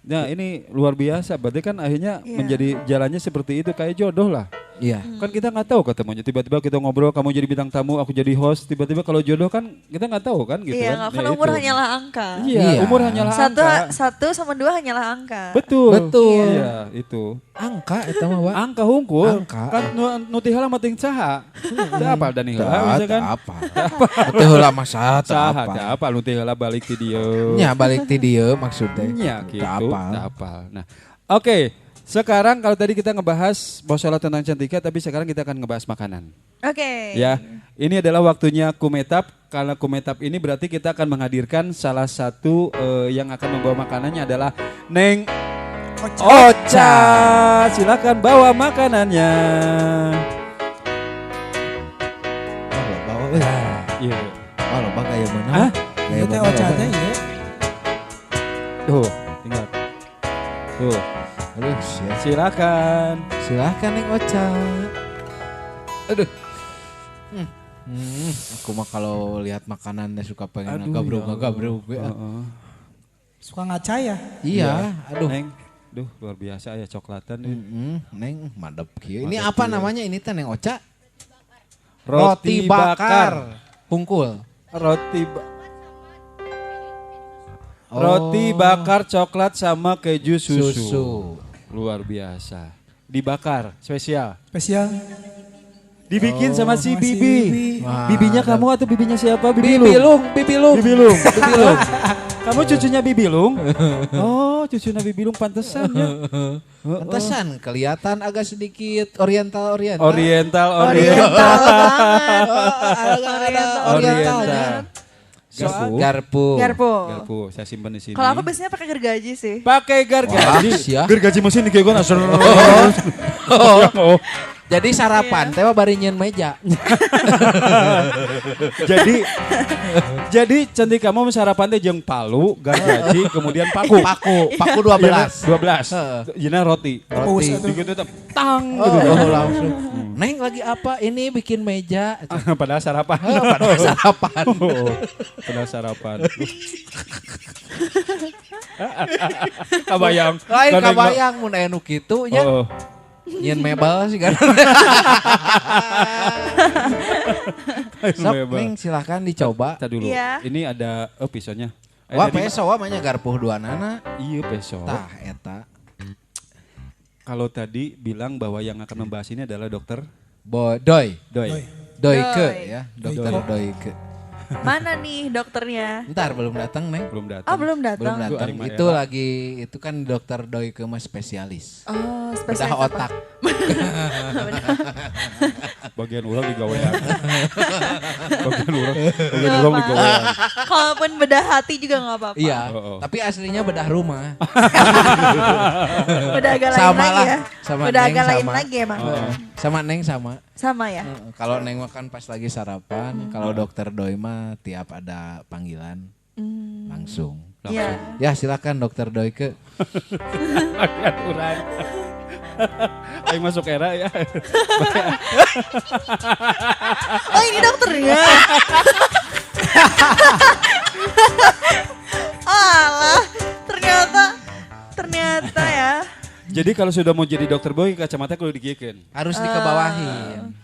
Nah, ini luar biasa. Berarti kan akhirnya Iya. menjadi jalannya seperti itu kayak jodoh lah. Iya. Kan kita nggak tahu ketemunya. Tiba-tiba kita ngobrol, kamu jadi bintang tamu, aku jadi host. Tiba-tiba kalau jodoh kan kita nggak tahu kan gitu Iya, kan. nggak, kan Ya umur itu. hanyalah angka. Iya, Iya. umur hanyalah angka. Satu sama 2 hanyalah angka. Betul. Betul. Iya, itu. Angka eta mah Wak. Angka hungkul. Angka. Kan nu teh heula mah teuing saha. Teu apa dan heula bisa kan. apa. Teu heula mah saha teu Saha apa. teu apa nu teh heula balik ti dieu. Nya balik ti dieu maksudnya. Nya gitu. Teu apal. Teu apal. Nah, oke. Sekarang kalau tadi kita ngebahas bosola tentang Cantika, tapi sekarang kita akan ngebahas makanan. Oke. Ya, ini adalah waktunya Kumetap. Karena Kumetap ini berarti kita akan menghadirkan salah satu yang akan membawa makanannya adalah Neng Ocha. Silakan bawa makanannya. Oh, loba we. Iya. Oh, loba gaya beunang. Hah? Gaya Itu teh beunang, ocatnya loba. ya. Tuh, tinggal. Tuh, Aduh, sia. silakan. Silahkan Neng Ocha. Aduh. Aku mah kalau lihat makanannya suka pengen ngagabruk we. Heeh. Suka ngaca ya. Iya, aduh. Neng, duh luar biasa ya coklatan. Neng madep kieu. Ini apa namanya ini teh Neng Ocha? Roti bakar. Hungkul. Roti bakar coklat sama keju susu. Susu. Luar biasa. Dibakar, spesial. Spesial. Dibikin sama si sama si Bibi. Bibi. Wah, Bibinya kamu atau bibinya siapa? Bibi Lung. Bibi Lung. Kamu cucunya Bibi Lung? Oh, cucunya Bibi Lung pantesan ya. Pantesan kelihatan agak sedikit oriental. Oriental. Orientalnya. Garpu. Garpu, saya simpan di sini. Kalau aku biasanya pakai gergaji sih. pakai gargaji. Wah, sia. Gergaji mesin di keukeun asal. Jadi sarapan teh bari nyeun meja. Jadi cantik kamu sarapan teh jeung palu, gargaji, kemudian paku. Paku 12. 12. Jina roti. Roti. Gitu tuh tang Oh, gitu. langsung. Neng lagi apa? Ini bikin meja. Padahal sarapan. Padahal sarapan. Oh, padahal sarapan. Kabayang. Lain Gandeng- kabayang mun aya nu kitu nya. Oh. Nyeun mebel sih kan. Sok Neng silahkan dicoba. Tadi dulu. Iya. Ini ada pisaunya. Wah Tadi- peso wah manya garpuh dua nana. Iya peso. Tah eta. Kalau tadi bilang bahwa yang akan membahas ini adalah dokter Doi. Doi. Doike Doi. ya, dokter Doike. Mana nih dokternya? Ntar belum datang Neng. Belum datang. Oh belum Belum datang. datang. Aing Itu mah lagi itu kan dokter Doike mah spesialis. Oh Bedah spesialis apa? otak. Bagian ulang digawean. Bagian ulang digawean. Kalaupun bedah hati juga nggak apa-apa. Iya, Oh. tapi aslinya bedah rumah. Udah agak lain Sama lagi lah, ya. sama Udah Neng agak lain sama. lagi emang. Sama Neng sama. Sama ya. Kalau Neng makan pas lagi sarapan, kalau dokter Doi mah tiap ada panggilan langsung. Iya. Ya silakan dokter Doike. Bagian urang. Aing masuk era ya. Oh ini dokternya. Alah, ternyata ya. Jadi kalau sudah mau jadi dokter boy, kacamata kudu dikiekeun. Harus dikebawahin.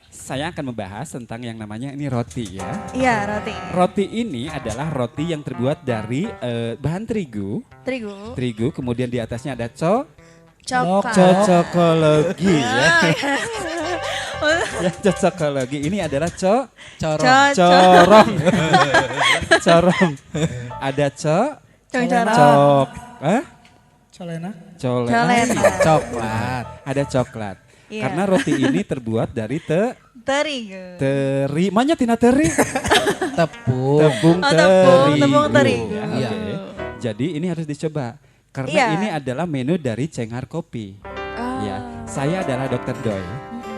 Saya akan membahas tentang yang namanya ini roti ya. Iya, roti. Roti ini adalah roti yang terbuat dari bahan terigu. Terigu, kemudian di atasnya ada cocokologi ya. Ya, cocokologi ini adalah corong. Corong. Ada Colena. Coklat. Ada coklat. Iya. Karena roti ini terbuat dari terigu. Manya tina teri. Tepung. Tepung terigu. Ya, Iya. oke. Jadi ini harus dicoba. Karena Iya. ini adalah menu dari Cenghar Kopi. Ya, saya adalah Dokter Doi.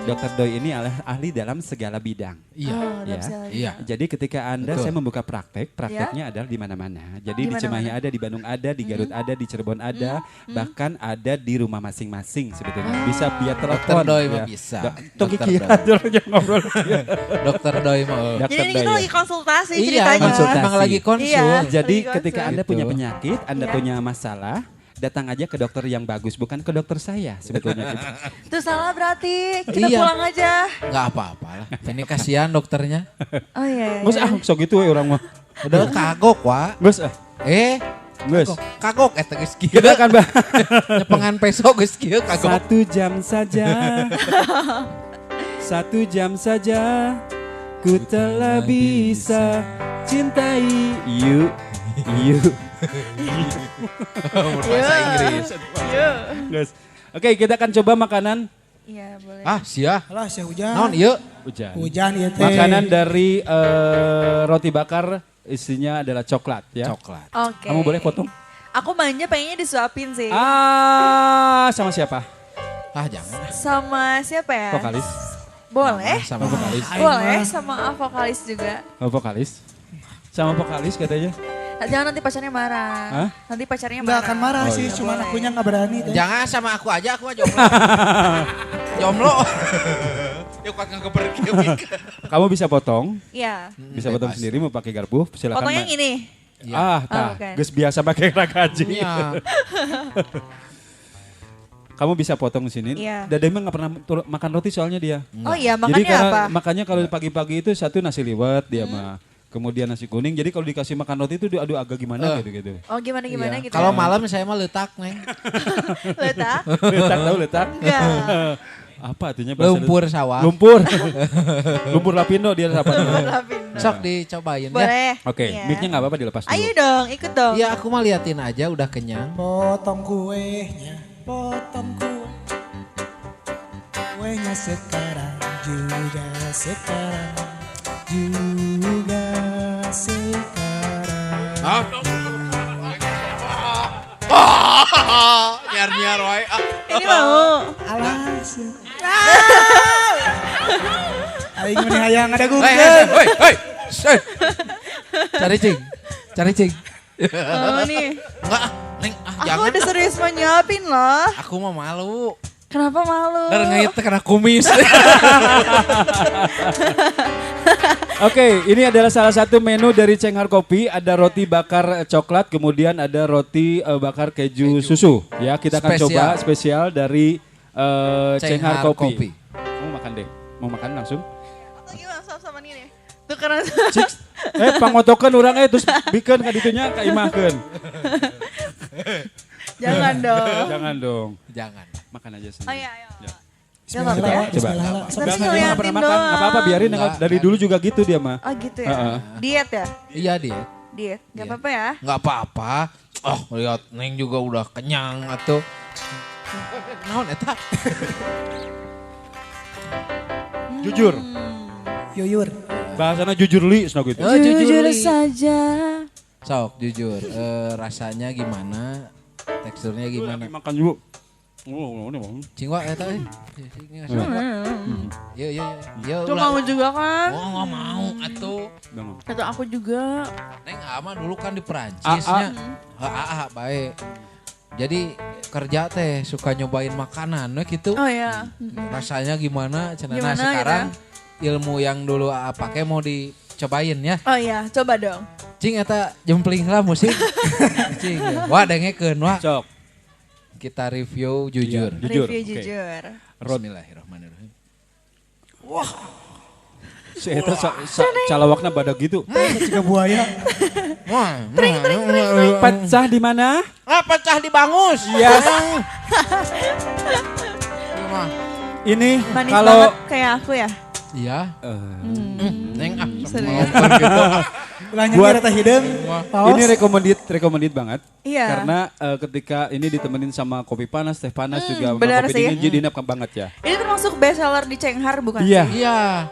Dokter Doi ini adalah ahli dalam segala bidang. Iya. Ya. Iya. Jadi ketika saya membuka prakteknya adalah di mana-mana. Jadi di Cimahi ada, di Bandung ada, di Garut ada, di Cirebon ada, bahkan ada di rumah masing-masing sebetulnya. Bisa via telepon. Dokter Doi mah ya. bisa. Tong Dokter Kiki Doi. aja ngobrol. Dokter Doi mah. Jadi ini kita lagi konsultasi Iya, ceritanya. konsultasi. emang lagi konsul. Iya. Jadi Lagi ketika konsul. Anda punya Gitu. penyakit, Anda Iya. punya masalah, datang aja ke dokter yang bagus, bukan ke dokter saya sebetulnya gitu. Itu salah berarti. Kita Iya. pulang aja. Nggak apa-apa lah. Ini kasihan dokternya. Oh iya. Gus sok gitu we orang mah. Udah kagok, Wak. Gus Gus. Kagok eta geus kieu. Kita akan Nyepengan peso geus kieu kagok. 1 jam saja. 1 jam saja. Ku telah bisa cintai you. Bahasa Inggris. Gus. Oke, kita akan coba makanan Iya, boleh. Ah, sia. Alah sia hujan. Naon ieu? hujan. Hujan ieu teh. Makanan dari roti bakar isinya adalah coklat ya. Coklat. Oke. Kamu boleh potong? Aku manja pengennya disuapin sih. Sama siapa? Ah, jangan. Sama siapa ya? Vokalis. Boleh. Sama vokalis. Boleh sama vokalis juga. Oh, vokalis. Sama vokalis katanya. Jangan nanti pacarnya marah. Hah? Nanti pacarnya Enggak marah. akan marah sih, iya. cuma Boleh. akunya enggak berani teh. Jangan sama aku aja, aku mah jomblo. Jomblo. Yuk kuat ngepergi. Kamu bisa potong, Iya. bisa potong Bebas. sendiri mau pakai garpu, silakan. Potongnya Ma. yang ini. Tah, oke. geus biasa pakai ragaji. Iya. Kamu bisa potong di sini. Iya. Dada emang nggak pernah makan roti soalnya dia. Oh iya, Jadi makannya apa? makanya kalau pagi-pagi itu satu nasi liwet dia mah. Kemudian nasi kuning. Jadi kalau dikasih makan roti itu aduh agak gimana gitu. Oh gimana Iya. gitu. Kalau ya? malam saya mah letak, Neng. Letak? Letak tahu letak? Enggak. Apa artinya bahasa Lumpur sawah. Lumpur. Lumpur lapindo dia rapatnya. Sok dicobain ya. Boleh. Oke, Iya. mic-nya nggak apa-apa dilepas dulu. Ayo dong, ikut dong. Iya, aku mah liatin aja udah kenyang. Potong kuenya, potong kuenya sekarang juga sekarang. Nyar-nyar wae. Ini mau. Alas. Aing meni hayang ada Hei, Google. hei. Cari cing. Oh nih. Enggak, Neng, Aku jangan. udah serius mau nyuapin loh. Aku mah malu. Kenapa malu? Ntar ngait kena kumis. Oke, ini adalah salah satu menu dari Cenghar Kopi. Ada roti bakar coklat, kemudian ada roti bakar keju susu. Ya, kita akan Spesial. coba spesial dari Cenghar Cenghar Kopi. Kopi. Kamu makan deh. Mau makan langsung? Lagi sama nih nih. Tuh karena Cik, pangotokan orang terus bikin ka ditunya ka imahkeun. jangan dong. Jangan dong. Jangan. Makan aja sendiri. Oh iya, ayo. Ya. Gak apa-apa ya. Coba. Ntar sih Jangan dia nggak ngeliatin pernah makan, doang. nggak apa-apa biarin. Enggak, Dari dulu juga gitu dia mah. Oh gitu ya. Heeh. Diet ya? Iya dia. Diet. Gak Iya. apa-apa ya. Nggak apa-apa. Oh, lihat Neng juga udah kenyang atuh. Naon eta? Jujur. Yuyur. Bahasana jujur li, senang gitu. Oh, jujur, Li. saja. Sok, jujur. Rasanya gimana? Teksturnya gimana? Makan dulu. Oh, ini mah. Cingwa eta euy. Yo. Tuh kamu juga kan? Oh, nggak mau atuh. Jangan. Kata aku juga. Neng ama dulu kan di Perancisnya. Baik. Jadi kerja teh suka nyobain makanan we gitu. Oh ya. Rasanya gimana? Cenah Gimana, sekarang ilmu yang dulu pakai mau cobain ya. Oh iya, coba dong. Cing eta jempling lah musik. Cing. Wah dengekeun wah. Cok. Kita review jujur. Jujur. Review oke. jujur. Bismillahirrahmanirrahim. Si eta calawakna badag gitu. Jika buaya. Pecah di mana? Pecah di bangus. Iya. Ini Manis kalau banget kayak aku ya. Iya. Neng Serius. Lanjut Buat- kita hidung. ini recommended banget. Iya. Karena ketika ini ditemenin sama kopi panas, teh panas juga sama benar kopi sih. dingin jadi enak banget ya. Ini termasuk best seller di Cenghar bukan Iya. sih? Iya.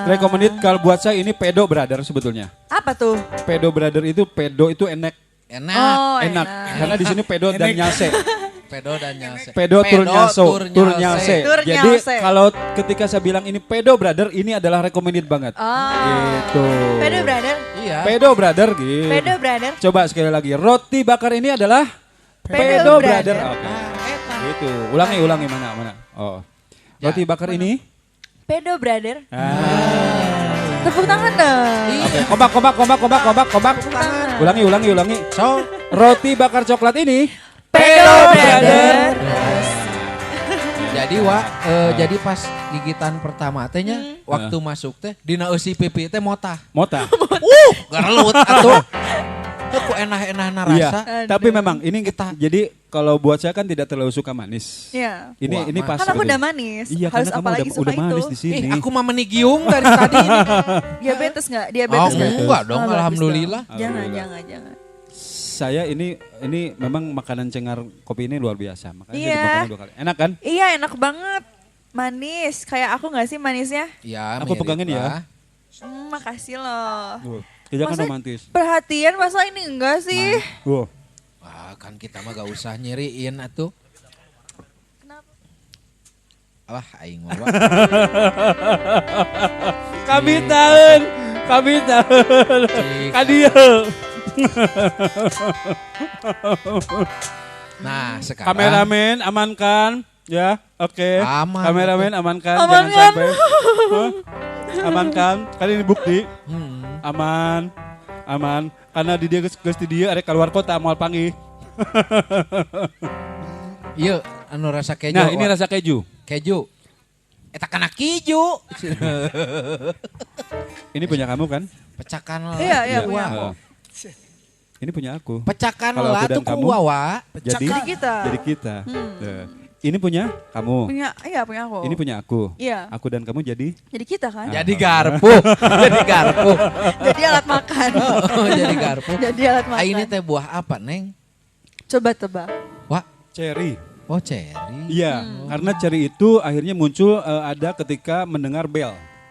Recommended kalau buat saya ini pedo brother sebetulnya. Apa tuh? Pedo brother itu pedo itu enak. Enak. Oh, Enak. Karena di sini pedo dan nyase. Pedo dan nyase. Pedo turnyaso, turnyaso. Tur Jadi nyase. kalau ketika saya bilang ini pedo brother, ini adalah recommended banget. Gitu. Pedo brother. Iya. Pedo brother gitu. Pedo brother. Coba sekali lagi, roti bakar ini adalah Pedo pedo brother. brother. Oke. Eta. Gitu. Ulangi mana. Oh. Roti bakar ini. Pedo brother. Ah. Tepuk tangan dong. Oke, kompak. Ulangi. So, Roti bakar coklat ini Pedo brother. jadi jadi pas gigitan pertama tehnya waktu masuk teh dina eusi pipi teh motah. Mota. Gerelut atuh. Teu ku enah-enah Iya. rasa. Tapi memang ini kita jadi kalau buat saya kan tidak terlalu suka manis. Iya. Ini pas. Kan aku gitu. udah manis. Iya, Harus karena kamu apa lagi suka udah itu? manis di sini. Aku mah menigiung dari tadi ini. Diabetes nggak? Oh, Diabetes nggak? enggak dong, bagus alhamdulillah. dong. Jangan. Saya ini memang makanan cengar kopi ini luar biasa. Makanya Iya. jadi makannya 2 kali. Enak kan? Iya enak banget. Manis. Kayak aku nggak sih manisnya? Iya, Aku mirip pegangin lah. ya. Makasih loh. Kita kan Masa romantis. perhatian masa ini enggak sih? Wow. Wah, kan kita mah gak usah nyeriin atuh. Kenapa? Alah, aing mah. Wak. Kami tahu. Cik. Kadieu. Nah, sekarang Kameramen amankan. Ya, oke. Aman. Kameramen amankan. Jangan Amankan. sampai. Hah? Amankan. Kali ini bukti. Hmm. Aman. Karena di dia geus di dia ada keluar kota moal panggih. Iya, anu rasa keju. Nah, ini Wak. rasa keju. Keju. Eta kana keju. Ini punya kamu kan? Pecahkan lah. Iya, tuh, punya Wak. aku. Ini punya aku. Pecahkan Kalau lah aku dan tuh kamu, ku Wawa. Jadi kita. kita. Nah, ini punya kamu. Punya aku. Ini punya aku. Iya. Aku dan kamu jadi. Jadi kita kan. Jadi garpu. Jadi garpu. Jadi alat makan. Oh, jadi garpu. Jadi alat makan. Ah, ini teh buah apa, Neng? Coba tebak. Wah, Cherry. oh cherry. Iya, karena cherry itu akhirnya muncul ada ketika mendengar bel.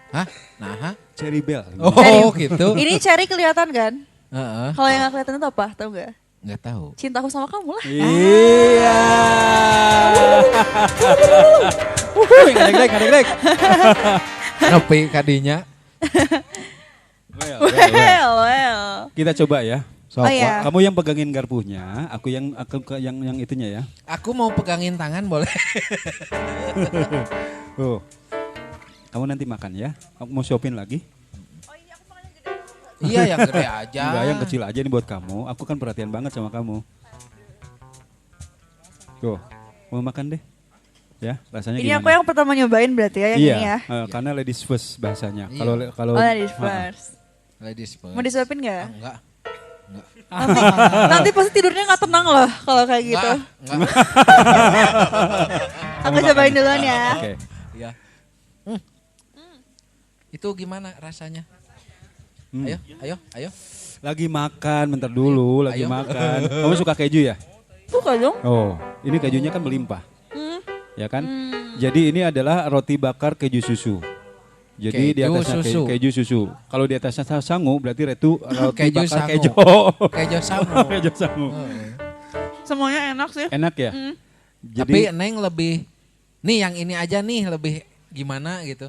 Hah? Nah, ha? Cherry bell. Oh, gitu. Ini cherry kelihatan kan? Heeh. Kalau yang nggak kelihatan itu apa? Tahu nggak? Nggak tahu. Cintaku sama kamu lah. Iya. Ngadek-dek. Nepi kadinya. Well. Kita coba ya. Sok, Oh, iya. Wak. Kamu yang pegangin garpunya, aku yang itunya ya. Aku mau pegangin tangan boleh? Oh. Kamu nanti makan ya. Aku mau siapin lagi. Iya, yang gede aja. Enggak, yang kecil aja nih buat kamu. Aku kan perhatian banget sama kamu. Tuh, mau makan deh. Ya, rasanya Ini gimana? aku yang pertama nyobain berarti ya yang iya, ini ya. Karena ladies first bahasanya. Iya. Kalau Oh, ladies first. Ladies first. Mau disuapin nggak? Ah, enggak. Nanti pasti tidurnya nggak tenang loh kalau kayak gitu. Enggak. Aku cobain duluan ya. Oke. Iya. Itu gimana rasanya? Ayo. Lagi makan, bentar dulu, lagi Ayo. makan. Kamu suka keju ya? Suka dong. Oh, ini kejunya kan melimpah. Ya kan? Jadi ini adalah roti bakar keju susu. Jadi di Keju atasnya susu. keju susu. Kalau di atasnya sangu berarti itu roti Keju bakar sangu. keju. Keju sangu. Keju sangu. Semuanya enak sih. Enak ya? Tapi Jadi Neng lebih, nih yang ini aja nih lebih gimana gitu.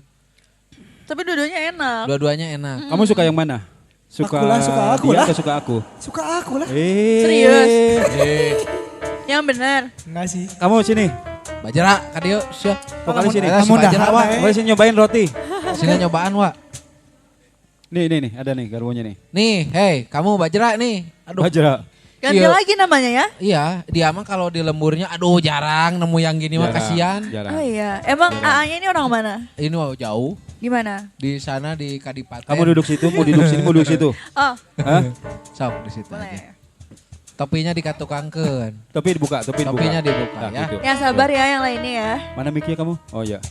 Tapi dua-duanya enak. Dua-duanya enak. kamu suka yang mana? Suka Aku lah, suka aku dia lah. atau suka aku? Suka aku lah. Serius? Yang benar. Enggak sih. Kamu sini. Bajara, kadio, syah. Pokoknya sini. Kamu Kamu dah Bajara, apa, Wak. eh? Kamu sini nyobain roti. Sini nyobaan, Wak. Nih, ada nih garwonya nih. Nih, hei, kamu Bajra nih. Aduh. Bajra. Ganti Iya. lagi namanya ya? Iya, dia mah kalau di lemburnya aduh jarang nemu yang gini mah kasihan. Jarang. Oh iya, emang AA-nya ini orang mana? Ini mau jauh. Di mana? Di sana di Kadipaten. Kamu duduk situ, mau duduk sini, mau duduk situ. Oh, Hah? Sok di situ aja. boleh. Topinya dikatukangkeun. Topi dibuka. Topinya dibuka, Nah, ya. gitu. Ya sabar ya yang lainnya ya. Mana mic-nya kamu? Oh iya.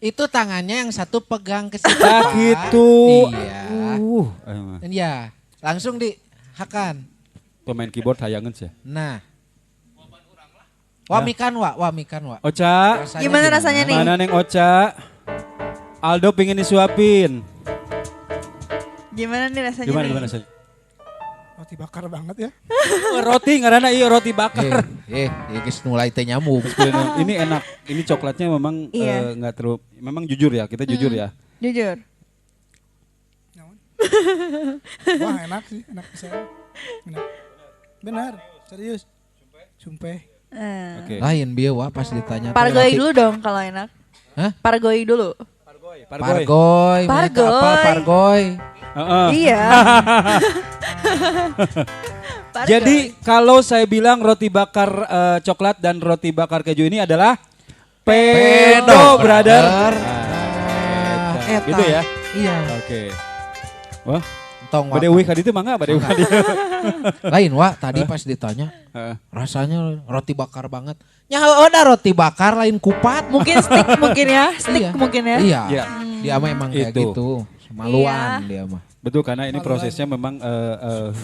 Itu tangannya yang satu pegang ke situ. Ah, Pak. gitu. Iya. Emang. Iya, langsung dihakan. Pemain keyboard hayangan sih. Nah. Wamikan wa. Ocha, Gimana rasanya nih? mana neng Ocha? Aldo pengen disuapin. Gimana nih rasanya Gimana nih? gimana rasanya? Roti bakar banget ya. Roti ngaranna iya roti bakar. Geus mulai teh nyamuk. Ini enak. Ini coklatnya memang Iya. nggak terlalu. Memang jujur ya, kita jujur ya. Jujur. Wah enak sih, enak bisa. Enak. Benar, serius. Sumpah. Oke. Lain bieu wa pas ditanya. teh Pargoy roti- dulu dong kalau enak. Hah? Pargoy dulu. Pargoy. mereka apa Pargoy. Pargoy? Heeh. Iya. Pargoy. Jadi kalau saya bilang roti bakar coklat dan roti bakar keju ini adalah pedo, brother. Eta. Gitu ya. Iya. Oke. Wah, Tong wa. bade eueuh ka ditu mangga bade eueuh ka ditu. Lain wa tadi pas ditanya Heeh. rasanya roti bakar banget. Nya ada roti bakar lain kupat. Mungkin stick mungkin ya. Stick Iya. mungkin ya. Iya. Iya. Dia mah emang kayak Itu. gitu. Semaluan Iya. dia mah. Betul karena ini prosesnya memang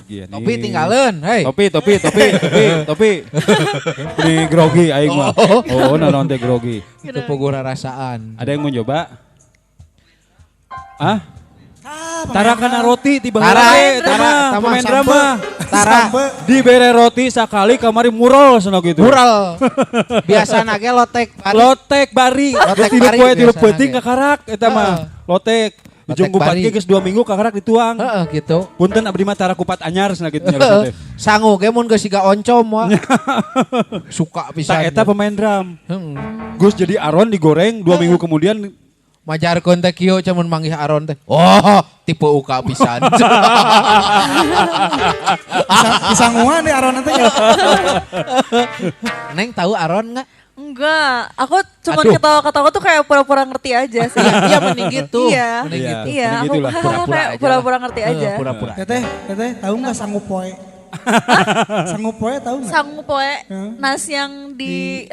gini. Topi tinggalin, hei. Topi. Ini grogi aing mah. Oh, naon teh grogi. Itu pugura rasaan. Ada yang mau coba? Ah? Tara kana roti tiba Tara, Tara, Tama, pemain sampe. drama. Tara, Dibere roti sakali kamari mural cenah gitu. mural. Biasa nage lotek. Lotek bari. Lotek Tilu bari poe tilu biasa peuting nage. kakarak eta mah. Lotek. Dijung Lotek kupat bari. ge geus 2 minggu kakarak dituang. Heeh gitu. Punten abdi mah tara kupat anyar cenah gitu nya. Sangu ge mun geus siga oncom wa. Suka Tak pisan. eta pemain drum. Heeh. Gus jadi aron digoreng 2 minggu kemudian Majarkeun teh kieu camun manggih Aron teh. Oh, tipe uka pisan. Pisanguan deh Aron nanti ya. Neng tahu Aron enggak? Enggak, aku cuma Aduh. ketawa-ketawa tuh kayak pura-pura ngerti aja sih. Iya mending gitu. Iya. Mending Iya. gitu. Iya, Mending aku gitulah, pura-pura kayak aja pura-pura lah. ngerti aja. Pura-pura. Teteh tahu nggak sanggup poe? Sanggup poe tahu nggak? Sangu poe nasi yang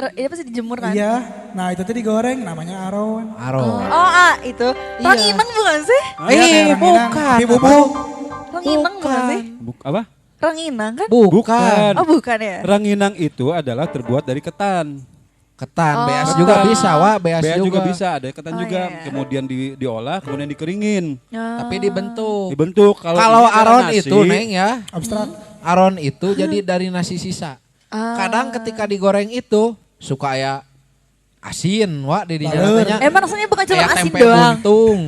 apa sih dijemur kan? Iya, nah itu tuh digoreng namanya Aron. Aron. Oh, itu. Ranginang bukan sih? Iya, kayak ranginang. bukan. Tapi bubuk. Ranginang bukan sih? apa? Ranginang kan? Bukan. Oh, bukan ya? Ranginang itu adalah terbuat dari ketan. Ketan, Oh. beas juga bisa, Wak. Beas Bea juga juga. bisa, ada ketan Oh, juga. iya. Kemudian diolah, kemudian dikeringin. Tapi dibentuk. Dibentuk. Kalau ini adalah Aron nasi, itu, Neng ya. Abstrak. Aron itu jadi dari nasi sisa. Kadang ketika digoreng itu suka ya asin, Wak, di dinya Baleur. tanya. Emang rasanya bukan cuma Kayak asin tempe doang. buntung.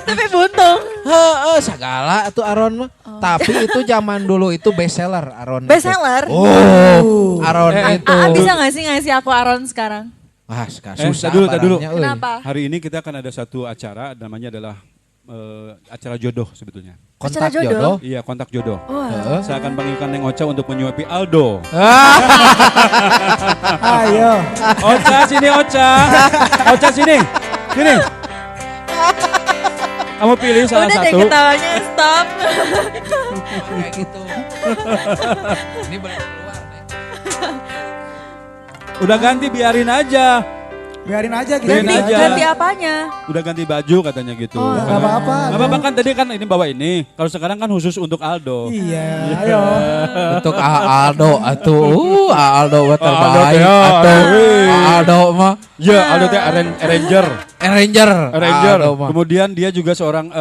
Tapi buntung. Heeh, segala itu Aron mah. Tapi itu zaman dulu itu best seller Aron. Best seller? Oh, Aron itu. Bisa gak sih ngasih aku Aron sekarang? Wah, susah tak dulu. barangnya, euy. Kenapa? Hari ini kita akan ada satu acara, namanya adalah acara jodoh sebetulnya. Kontak Acara jodoh? jodoh. Iya, kontak jodoh. Wah. Saya akan panggilkan Neng Ocha untuk menyuapi Aldo. Ayo. Ocha sini Ocha. Ocha sini. Sini. Kamu pilih salah Udah deh satu. ketawanya stop. Kayak gitu. Ini boleh keluar, Neng. Udah ganti biarin aja. Biarin aja gitu. Biarin aja. Ganti apanya? Udah ganti baju katanya gitu. Oh, Nggak apa-apa. Gak apa-apa kan tadi kan ini bawa ini. Kalau sekarang kan khusus untuk Aldo. Iya, ayo. Untuk Aldo atuh, Aldo mah Aldo terbaik teh, atuh. wih. Aldo mah Ya, Aldo teh Arranger. Ranger. Arranger. Aldo mah Kemudian dia juga seorang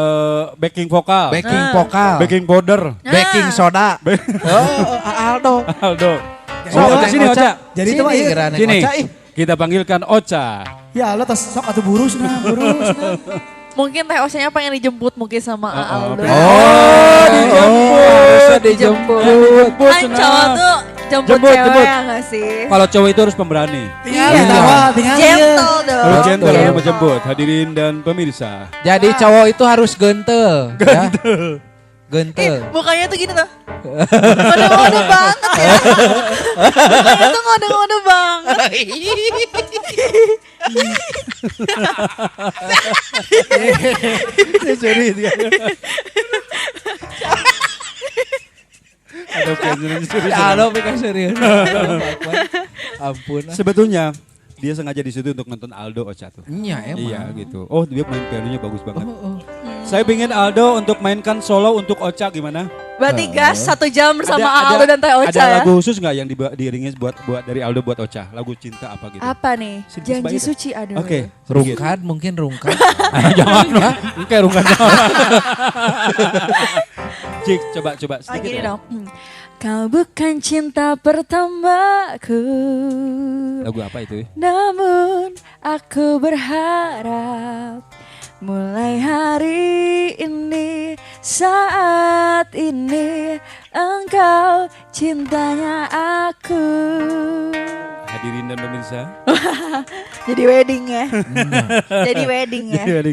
backing vokal. backing vokal, Backing powder. baking soda. Oh, Aldo. Aldo. So, Ocha, Neng sini Ocha. Ocha. Jadi itu mah iya. geura Neng Sini. Ocha, ih. Kita panggilkan Ocha. Ya lo tos sok atuh burus nah. Mungkin Teh Ocha-nya pengen dijemput mungkin sama Aldo. Oh, dijemput. dijemput. Kan cowok tuh jemput cewek ya nggak sih? Kalau cowok itu harus pemberani. Tinggal Gentle dong. Harus gentle dalam menjemput. Hadirin dan pemirsa. Jadi cowok itu harus gentle. Gentle. Ya? Gentle. Mukanya tuh gini tuh. Ngode-ngode banget ya. Mukanya tuh ngode-ngode banget. Serius ya. Ada pengen serius. Halo, pikir serius. Ampun. Sebetulnya dia sengaja di situ untuk nonton Aldo Ocha tuh. Iya emang. Iya gitu. Oh dia main pianonya bagus banget. Saya pengen Aldo untuk mainkan solo untuk Ocha gimana? Berarti gas 1 jam bersama Ada- Aldo dan Teh Ocha Ada ya. lagu khusus nggak yang diiringin buat dari Aldo buat Ocha? Lagu cinta apa gitu? Apa nih? Sedikit Janji sedikit. suci aduh. Oke. Rungkat mungkin rungkat. Jangan dong. Oke rungkat. Cik coba Oh, sedikit. gini ya. dong. Kau bukan cinta pertamaku. Lagu apa itu? Namun aku berharap mulai hari ini, saat ini engkau cintanya aku. Hadirin dan pemirsa. Jadi wedding ya. Jadi wedding ya. Jadi,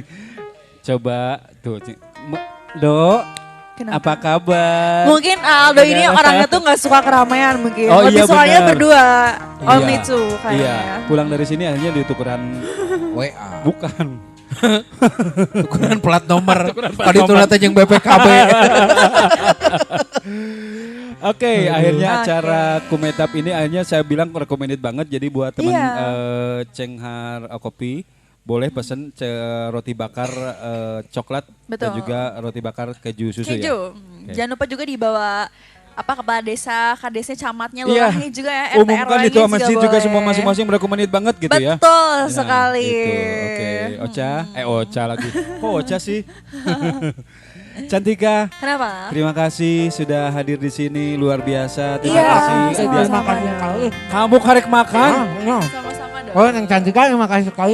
coba tuh. Do, Kenapa? apa kabar? Mungkin Aldo ini orangnya tuh gak suka keramaian mungkin. Oh, Lebih iya, sukanya benar. berdua. Only Iya, two kayaknya. Iya, pulang dari sini akhirnya ditukeran WA. bukan. Tukeran plat nomor. plat Kali itu nomor. nanti yang BPKB. Oke, akhirnya Oke. acara Kumetap ini akhirnya saya bilang recommended banget. Jadi buat teman Iya. Cenghar Kopi boleh pesen roti bakar coklat dan Betul. juga roti bakar keju susu Keju. ya. Oke. Jangan lupa juga dibawa kepala desa, kadesnya, camatnya, Iya. lurahnya juga ya. Umumkan RT, itu RW-nya masjid juga boleh. semua masing-masing recommended banget gitu ya. Betul Nah, sekali. Gitu. Oke, Ocha, Ocha lagi. Kok Ocha sih? Cantika, Kenapa? terima kasih sudah hadir di sini, luar biasa. Terima Iya, kasih. sama-sama dong. Kamu karek makan, Sama-sama dong. Oh yang cantik kan terima kasih sekali.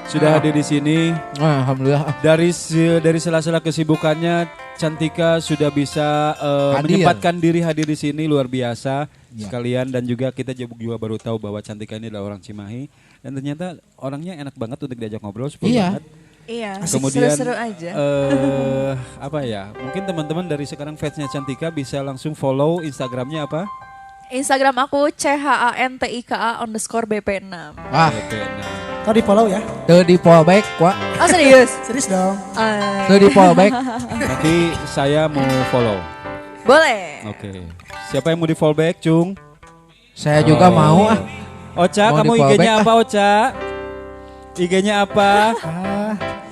sudah hadir di sini. Alhamdulillah. Dari sela-sela kesibukannya, Cantika sudah bisa Hadir. menyempatkan diri hadir di sini, luar biasa Ya. sekalian. Dan juga kita juga baru tahu bahwa Cantika ini adalah orang Cimahi. Dan ternyata orangnya enak banget untuk diajak ngobrol, seru Iya. banget. Iya, Kemudian seru-seru aja. apa ya? Mungkin teman-teman dari sekarang fansnya Cantika bisa langsung follow Instagramnya apa? Instagram aku CHANTIKA_BP6. Ah, Kau di follow ya? tuh di fallback, Wak. Oh serius? Serius dong. Tuh di fallback. Nanti saya mau follow. Boleh. Oke. Siapa yang mau di follow back, Cung? Saya juga mau ah. Ocha, Mau kamu di follow IG-nya back, apa, Ocha? IG-nya apa?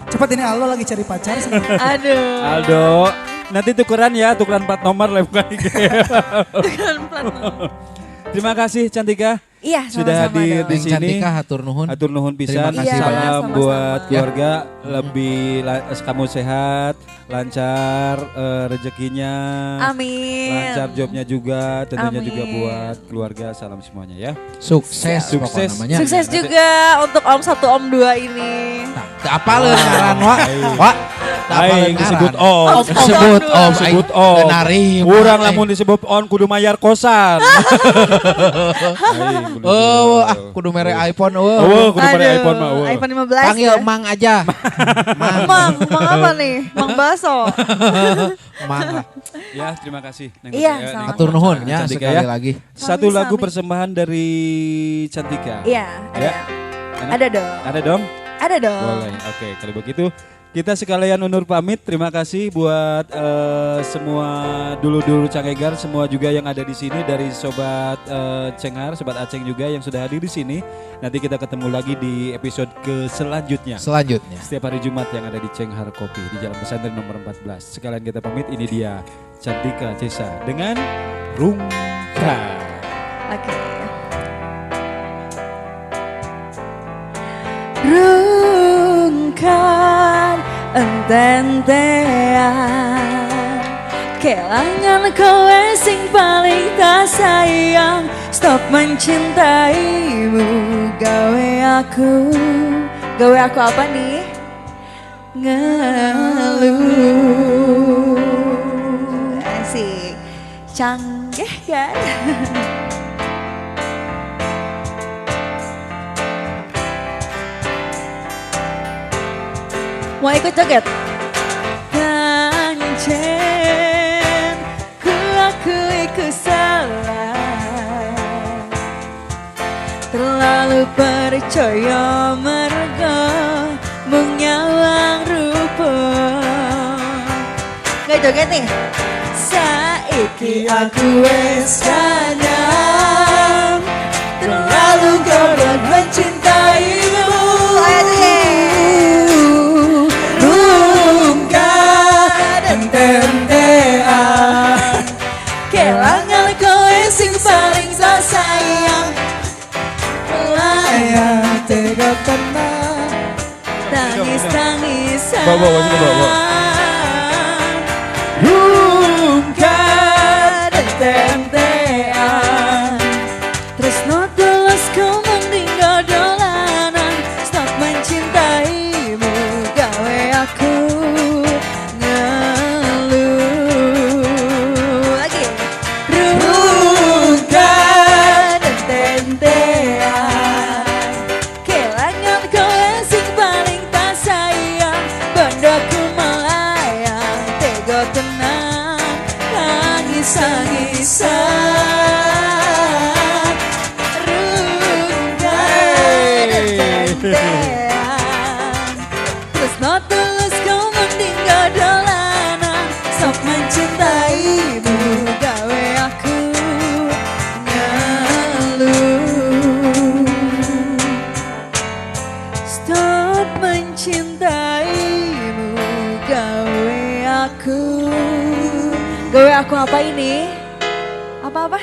Cepat ini Aldo lagi cari pacar. Aduh. Aldo. Nanti tukeran ya, tukeran plat nomor lah bukan IG. Terima kasih Cantika. Iya, Sudah sama-sama hadir dong. di Yang sini. Cantika hatur nuhun. Atur nuhun pisan. Terima kasih Iya, Salam sama-sama. buat keluarga, lebih kamu sehat, lancar rezekinya. Amin. Lancar jobnya juga, tentunya Amin. juga buat keluarga. Salam semuanya ya. Sukses, Sukses. pokoknya namanya. Sukses juga untuk Om 1 Om 2 ini. Apa lu ngaran, Wak? Wak. Aing disebut Om. Disebut Om. Disebut Om. Denari. Kurang lamun disebut On kudu mayar kosan. Aing kudu- Oh, kudu mere iPhone. Oh, kudu pada Aduh, iPhone mah. iPhone 15 Panggil ya. Mang aja. Mang apa nih? Mang Baso. Mang lah. Ya, terima kasih. Neng Iya, Neng sama. Hatur nuhun ya Cantika sekali ya. lagi. Satu Sami-sami. lagu persembahan dari Cantika. Iya, ada. Ya. Ada dong. Ada dong? Ada dong. Boleh. Oke, kalau begitu kita sekalian undur pamit. Terima kasih buat semua dulu-dulu Cangegar, semua juga yang ada di sini dari sobat Cenghar, sobat Aceng juga yang sudah hadir di sini. Nanti kita ketemu lagi di episode selanjutnya. Selanjutnya. Setiap hari Jumat yang ada di Cenghar Kopi di Jalan Pesantren nomor 14. Sekalian kita pamit, ini dia Cantika Cesa dengan Rungka. Oke. Rungkan ententean kelangan kowe sing paling tak sayang. Stop mencintaimu, gawe aku apa nih? Ngeluh. Asik. Canggih. kan. Mau ikut joget? Pancen ku akui salah, terlalu percaya mergo mung nyawang rupa. Nggak joget nih? Saiki aku wes kadang terlalu goblok mencintaimu. Tentean kelangan kowe sing paling so sayang, melayang tega tenang tangis-tangisan. Rungkat dan tentean tresno tulus kau mendinggal dolanan. Stop mencintaimu gawe aku sangisan rungkat dan tentean tresno tulus kau meninggal dolanan. Stop mencintaimu gawe aku ngeluh. Stop mencintaimu gawe aku. Gawe aku apa ini? Apa-apa?